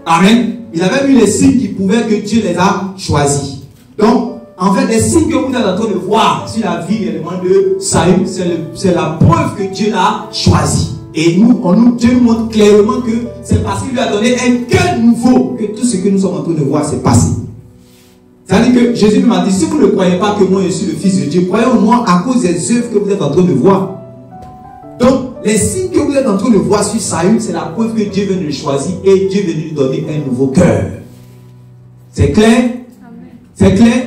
Amen. Ils avaient vu les signes qui prouvaient que Dieu les a choisis. Donc, en fait, les signes que vous êtes en train de voir sur la vie réellement de Saül, c'est la preuve que Dieu l'a choisi. Et Dieu nous montre clairement que c'est parce qu'il lui a donné un cœur nouveau que tout ce que nous sommes en train de voir s'est passé. C'est-à-dire que Jésus m'a dit, si vous ne croyez pas que moi je suis le Fils de Dieu, croyez en moi à cause des œuvres que vous êtes en train de voir. Donc, les signes que vous êtes en train de voir sur Saül, c'est la preuve que Dieu vient de le choisir et Dieu vient de lui donner un nouveau cœur. C'est clair? C'est clair?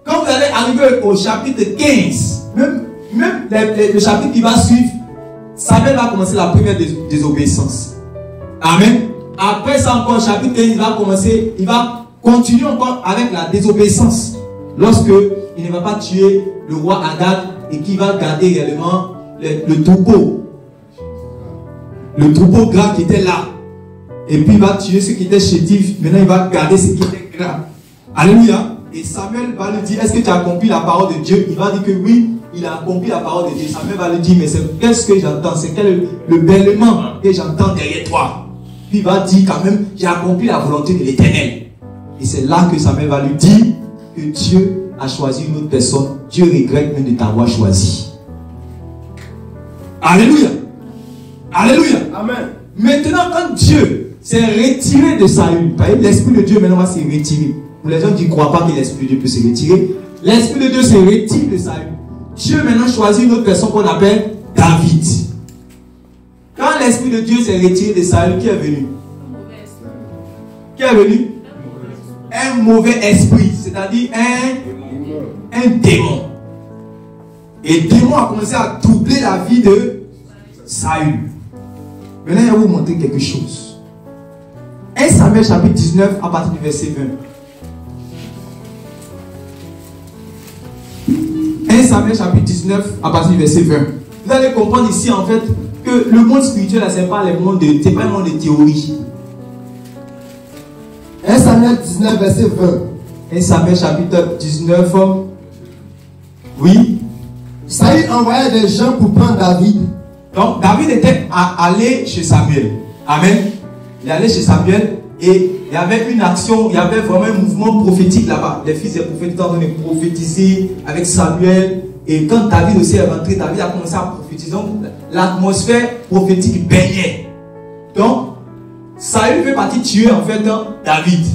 Quand vous allez arriver au chapitre 15, même le chapitre qui va suivre, Samuel va commencer la première désobéissance. Amen. Après ça encore, chapitre 15, il va commencer, il va continue encore avec la désobéissance. Lorsque il ne va pas tuer le roi Agag et qui va garder réellement le troupeau. Le troupeau gras qui était là. Et puis il va tuer ceux qui étaient chétifs. Maintenant il va garder ceux qui étaient gras. Alléluia. Et Samuel va lui dire, est-ce que tu as accompli la parole de Dieu? Il va dire que oui, il a accompli la parole de Dieu. Samuel va lui dire, mais qu'est-ce que j'entends? C'est quel le bêlement que j'entends derrière toi? Puis il va dire quand même, j'ai accompli la volonté de l'Éternel. Et c'est là que Samuel va lui dire que Dieu a choisi une autre personne. Dieu regrette même de t'avoir choisi. Alléluia. Alléluia. Amen. Maintenant, quand Dieu s'est retiré de Saül, l'Esprit de Dieu maintenant va se retirer. Pour les gens qui ne croient pas que l'Esprit de Dieu peut se retirer, l'Esprit de Dieu se retire de Saül. Dieu maintenant choisit une autre personne qu'on appelle David. Quand l'Esprit de Dieu s'est retiré de Saül, qui est venu? Qui est venu? Un mauvais esprit, c'est-à-dire un démon. Et le démon a commencé à troubler la vie de Saül. Maintenant, je vais vous montrer quelque chose. 1 Samuel chapitre 19 à partir du verset 20. 1 Samuel chapitre 19 à partir du verset 20. Vous allez comprendre ici en fait que le monde spirituel, ce n'est pas le monde de théorie. 1 Samuel 19 verset 20. 1 Samuel chapitre 19. Oui. Saül envoya des gens pour prendre David. Donc David était allé chez Samuel. Amen. Il est allé chez Samuel et il y avait une action, il y avait vraiment un mouvement prophétique là-bas. Les fils des prophètes étaient en train de prophétiser avec Samuel. Et quand David aussi est rentré, David a commencé à prophétiser. Donc l'atmosphère prophétique baignait. Donc Saül fait partie tuer en fait David.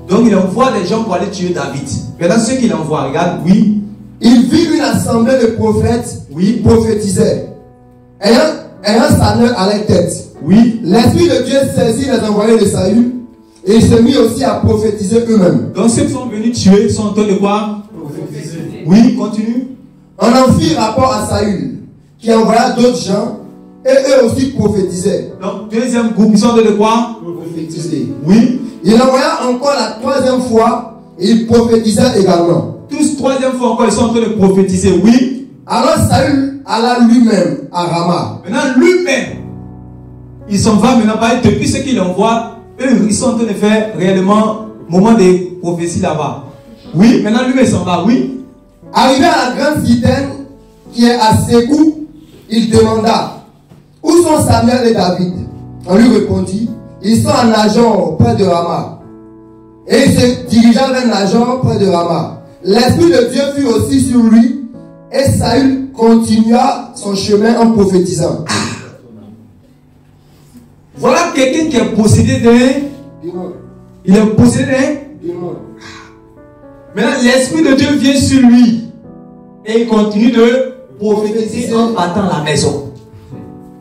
Donc il envoie des gens pour aller tuer David. Maintenant ceux qu'il envoie, regarde, oui. Il vit une assemblée de prophètes, oui, prophétisaient. Ayant Samuel à la tête, oui, l'Esprit de Dieu saisit les envoyés de Saül et il se mit aussi à prophétiser eux-mêmes. Donc ceux qui sont venus tuer sont en train de quoi? Prophétiser. Oui, continue. On en fit rapport à Saül, qui envoya d'autres gens et eux aussi prophétisaient. Donc deuxième groupe, ils sont en train de quoi? Prophétiser. Oui. Il envoya encore la troisième fois et il prophétisait également. Tous troisième fois encore, ils sont en train de prophétiser, oui. Alors Saül alla lui-même à Rama. Maintenant lui-même, il s'en va maintenant, depuis ce qu'il envoie, eux, ils sont en train de faire réellement moment de prophétie là-bas. Oui, maintenant lui, il s'en va, oui. Arrivé à la grande citerne qui est à Sékou, il demanda, où sont Samuel et David? On lui répondit, ils sont à Najor près de Rama. Et il se dirigea vers Najor près de Rama. L'Esprit de Dieu fut aussi sur lui et Saül continua son chemin en prophétisant. Voilà quelqu'un qui est possédé d'un démon. Il est possédé d'un démon. Maintenant, l'Esprit de Dieu vient sur lui et il continue de prophétiser en battant la maison.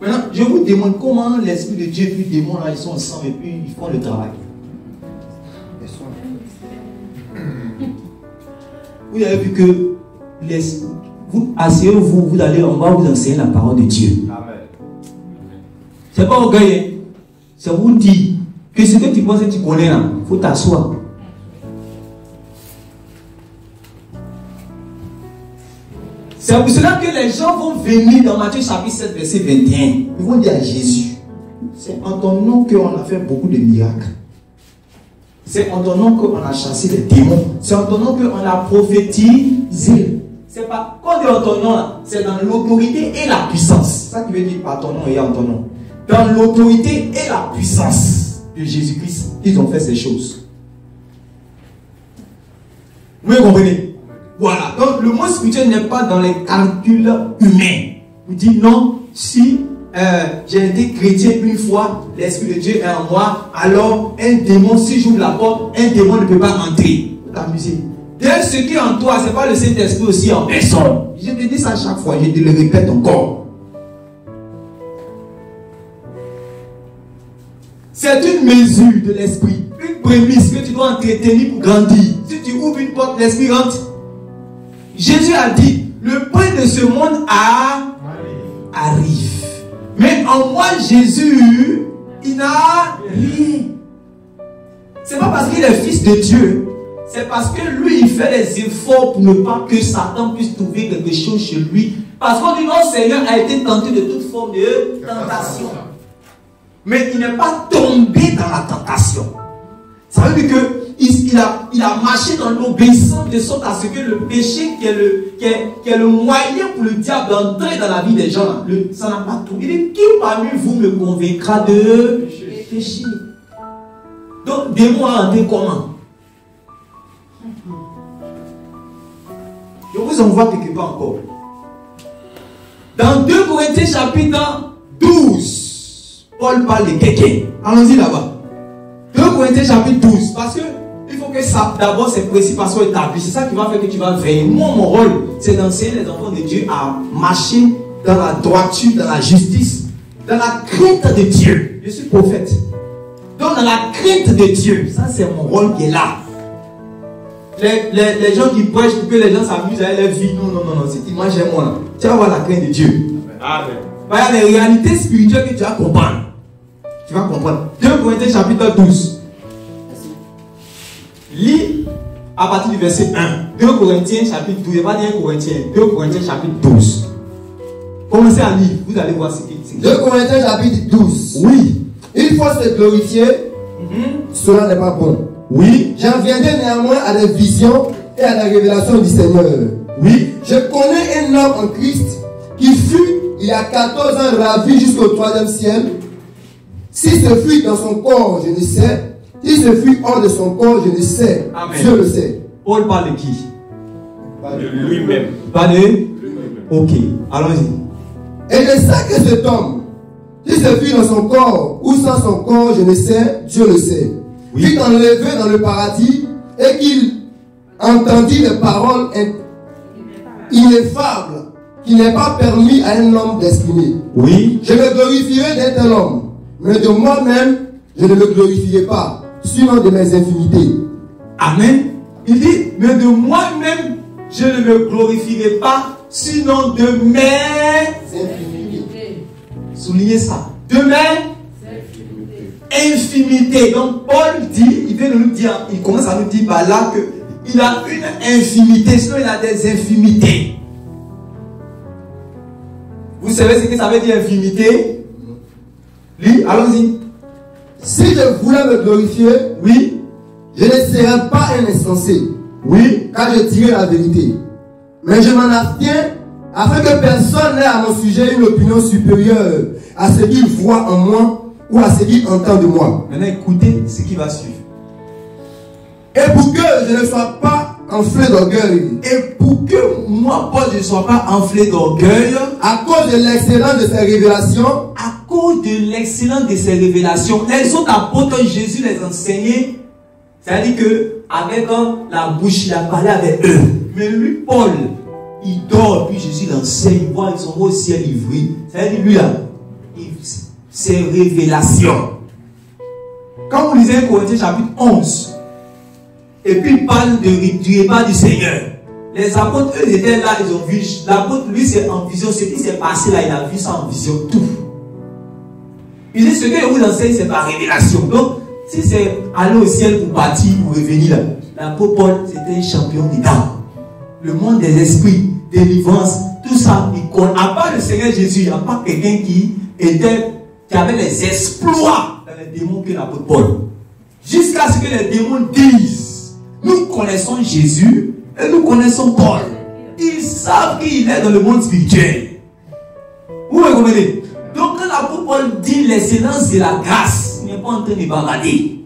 Maintenant, je vous demande comment l'Esprit de Dieu et le démon là, ils sont ensemble et puis ils font le travail. Vous avez vu que vous asseyez-vous, vous allez, on va vous enseigner la parole de Dieu. C'est pas orgueil, c'est vous dire que ce que tu penses que tu connais là, il faut t'asseoir. C'est pour cela que les gens vont venir dans Matthieu chapitre 7 verset 21. Ils vont dire à Jésus, c'est en ton nom qu'on a fait beaucoup de miracles. C'est en ton nom qu'on a chassé les démons. C'est en ton nom qu'on a prophétisé. C'est pas quand on dit en ton nom là, c'est dans l'autorité et la puissance. C'est ça qui veut dire par ton nom et en ton nom. Dans l'autorité et la puissance de Jésus-Christ, ils ont fait ces choses. Vous comprenez? Voilà. Donc le monde spirituel n'est pas dans les calculs humains. Vous dites non, si j'ai été chrétien une fois, l'Esprit de Dieu est en moi, alors un démon, si j'ouvre la porte, un démon ne peut pas entrer. Vous t'amusez. D'ailleurs, ce qui est en toi, ce n'est pas le Saint-Esprit aussi en personne. Je te dis ça chaque fois, je te le répète encore. C'est une mesure de l'esprit, une prémisse que tu dois entretenir pour grandir. Si tu ouvres une porte, l'esprit rentre. Jésus a dit, le prince de ce monde arrive. Mais en moi, Jésus, il n'a rien. c'est pas parce qu'il est fils de Dieu, c'est parce que lui, il fait les efforts pour ne pas que Satan puisse trouver quelque chose chez lui. Parce qu'on dit, notre Seigneur a été tenté de toute forme de tentation. Mais il n'est pas tombé dans la tentation. Ça veut dire qu'il a marché dans l'obéissance de sorte à ce que le péché qui est le moyen pour le diable d'entrer dans la vie des gens, ça n'a pas tout. Il dit, qui parmi vous me convaincra de péché? Donc, démon a entré comment? Je vous envoie quelque part encore. Dans 2 Corinthiens chapitre 12, Paul parle de quelqu'un. Allons-y là-bas. 2 Corinthiens chapitre 12. Parce que il faut que ça, d'abord, ces principes soient établis. C'est ça qui va faire que tu vas veiller. Moi, mon rôle, c'est d'enseigner les enfants de Dieu à marcher dans la droiture, dans la justice, dans la crainte de Dieu. Je suis prophète. Donc, dans la crainte de Dieu, ça, c'est mon rôle qui est là. Les gens qui prêchent pour que les gens s'amusent à leur vie. Non, c'est moi, j'aime moi. Tu vas voir la crainte de Dieu. Amen. Il y a des réalités spirituelles que tu vas comprendre. Tu vas comprendre. 2 Corinthiens chapitre 12. Lis à partir du verset 1. 2 Corinthiens chapitre 12. Il n'y a pas 1 Corinthiens. 2 Corinthiens chapitre 12. Commencez à lire. Vous allez voir ce qu'il dit. 2 Corinthiens chapitre 12. Oui. Il faut se glorifier. Cela n'est pas bon. Oui. J'en viendrai néanmoins à des visions et à la révélation du Seigneur. Oui. Je connais un homme en Christ qui fut, il y a 14 ans, ravi jusqu'au 3e ciel. Si ce fut dans son corps, je ne sais. Si ce fut hors de son corps, je ne sais. Amen. Dieu le sait. Paul parle de qui? De lui-même. Parle de lui-même. Ok, allons-y. Et je sais que cet homme, si ce fut dans son corps ou sans son corps, je ne sais, Dieu le sait. Oui. Fut enlevé dans le paradis et qu'il entendit les paroles ineffables qui n'est pas permis à un homme d'exprimer. Oui. Je me glorifierai d'un tel homme, mais de moi-même, je ne me glorifierai pas, sinon de mes infimités. Amen. Il dit, mais de moi-même, je ne me glorifierai pas, sinon de mes Infimités. Soulignez ça. De mes infimités. Donc Paul dit, il vient de nous dire, il commence à nous dire par là que il a une infimité, sinon il a des infimités. Vous savez ce que ça veut dire infimité? Lis, allons-y. Si je voulais me glorifier, Oui, je ne serais pas un insensé, oui, car je dirai la vérité. Mais je m'en abstiens afin que personne n'ait à mon sujet une opinion supérieure à ce qu'il voit en moi ou à ce qu'il entend de moi. maintenant écoutez ce qui va suivre. Et pour que je ne sois pas enflé d'orgueil, Et pour que moi, Paul, je ne sois pas enflé d'orgueil, à cause de l'excellence de ses révélations, à cause de l'excellence de ses révélations, les autres apôtres, Jésus les enseignait. C'est-à-dire qu'avec la bouche, il a parlé avec eux. Mais lui, Paul, il dort, puis Jésus l'enseigne. Il voit, ils sont au ciel ivri. C'est-à-dire lui, là, ses révélations. Quand vous lisez 1 Corinthiens chapitre 11, et puis il parle du repas du Seigneur. Les apôtres, eux, étaient là, ils ont vu. L'apôtre, lui, c'est en vision. Ce qui s'est passé là, il a vu ça en vision, tout. Il dit, ce que je vous enseigne, c'est par révélation. Donc, si c'est aller au ciel pour partir, pour revenir là, l'apôtre Paul, c'était un champion dedans. Le monde des esprits, délivrance, tout ça, il connaît. À part le Seigneur Jésus, il n'y a pas quelqu'un qui avait les exploits dans les démons que l'apôtre Paul. Jusqu'à ce que les démons disent, nous connaissons Jésus et nous connaissons Paul. Ils savent qu'il est dans le monde spirituel. Vous me comprenez? Donc quand l'apôtre Paul dit l'excellence de la grâce, il n'est pas en train de balader.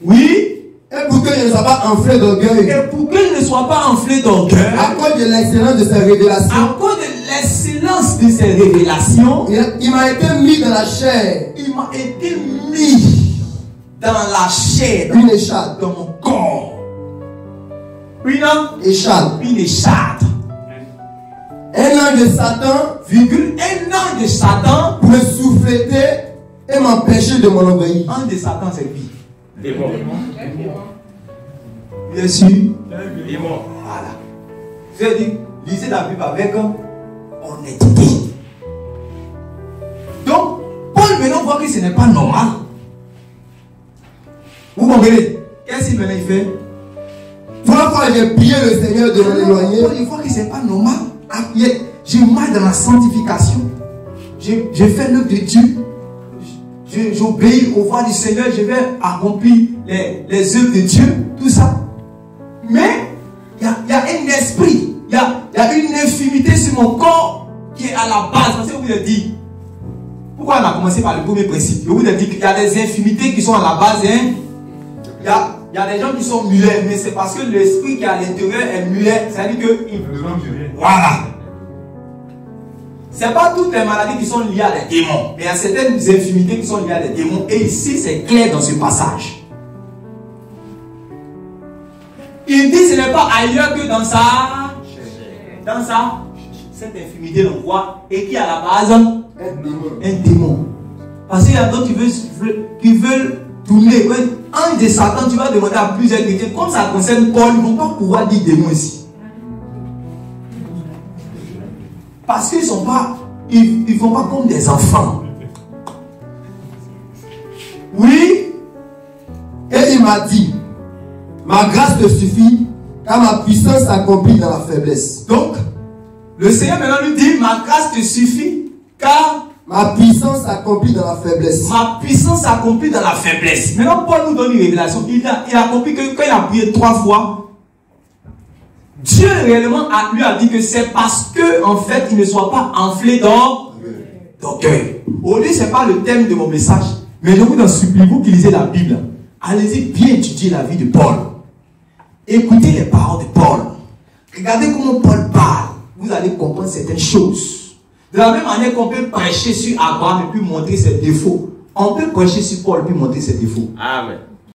Oui? et pour que je ne sois pas enflé d'orgueil, Et pour que je ne sois pas enflé d'orgueil, à cause de l'excellence de ses révélations, à cause de l'excellence de ses révélations, il m'a été mis dans la chair il m'a été mis dans la chair, une écharpe, dans mon corps. Une écharpe. Un ange de Satan, Un ange de Satan. pour me souffleter et m'empêcher de m'enobéir. Ange de Satan, c'est qui? Démon. Bien sûr. Démon. Voilà. Je vais dire, lisez la Bible avec honnêteté. Donc, Paul maintenant voit que ce n'est pas normal. Vous comprenez? Qu'est-ce qu'il maintenant il fait? 3 fois j'ai prié le Seigneur de m'en éloigner. Il voit que c'est pas normal. J'ai mal dans la sanctification. J'ai fait l'œuvre de Dieu. J'obéis aux voix du Seigneur. Je vais accomplir les œuvres de Dieu. Tout ça. Mais il y a un esprit. Il y a une infimité sur mon corps qui est à la base. Parce que je vous ai dit. Pourquoi on a commencé par le premier principe? Je vous ai dit qu'il y a des infimités qui sont à la base. Hein? Il y a des gens qui sont muets, mais c'est parce que l'esprit qui est à l'intérieur est muet. C'est-à-dire que. Voilà. Ce n'est pas toutes les maladies qui sont liées à des démons, mais il y a certaines infimités qui sont liées à des démons. Et ici, c'est clair dans ce passage. Il dit ce n'est pas ailleurs que dans ça. Cette infimité, on voit, et qui à la base un démon. Parce qu'il y a d'autres qui veulent tourner. Un de Satan, tu vas demander à plusieurs chrétiens, comme ça concerne Paul, ils ne vont pas pouvoir dire démon ici. Parce qu'ils ne sont pas, ils font pas comme des enfants. Oui. Et il m'a dit, ma grâce te suffit, car ma puissance s'accomplit dans la faiblesse. Donc, le Seigneur maintenant lui dit, ma grâce te suffit, car ma puissance s'accomplit dans la faiblesse. Ma puissance s'accomplit dans la faiblesse. Maintenant, Paul nous donne une révélation. Il a compris que quand il a prié 3 fois, Dieu réellement lui a dit que c'est parce que, en fait, il ne soit pas enflé d'orgueil. Aujourd'hui, ce n'est pas le thème de mon message, mais je vous en supplie, vous qui lisez la Bible, allez-y bien étudier la vie de Paul. Écoutez les paroles de Paul. Regardez comment Paul parle. Vous allez comprendre certaines choses. De la même manière qu'on peut prêcher sur Abraham et puis montrer ses défauts, on peut prêcher sur Paul et puis montrer ses défauts. Amen.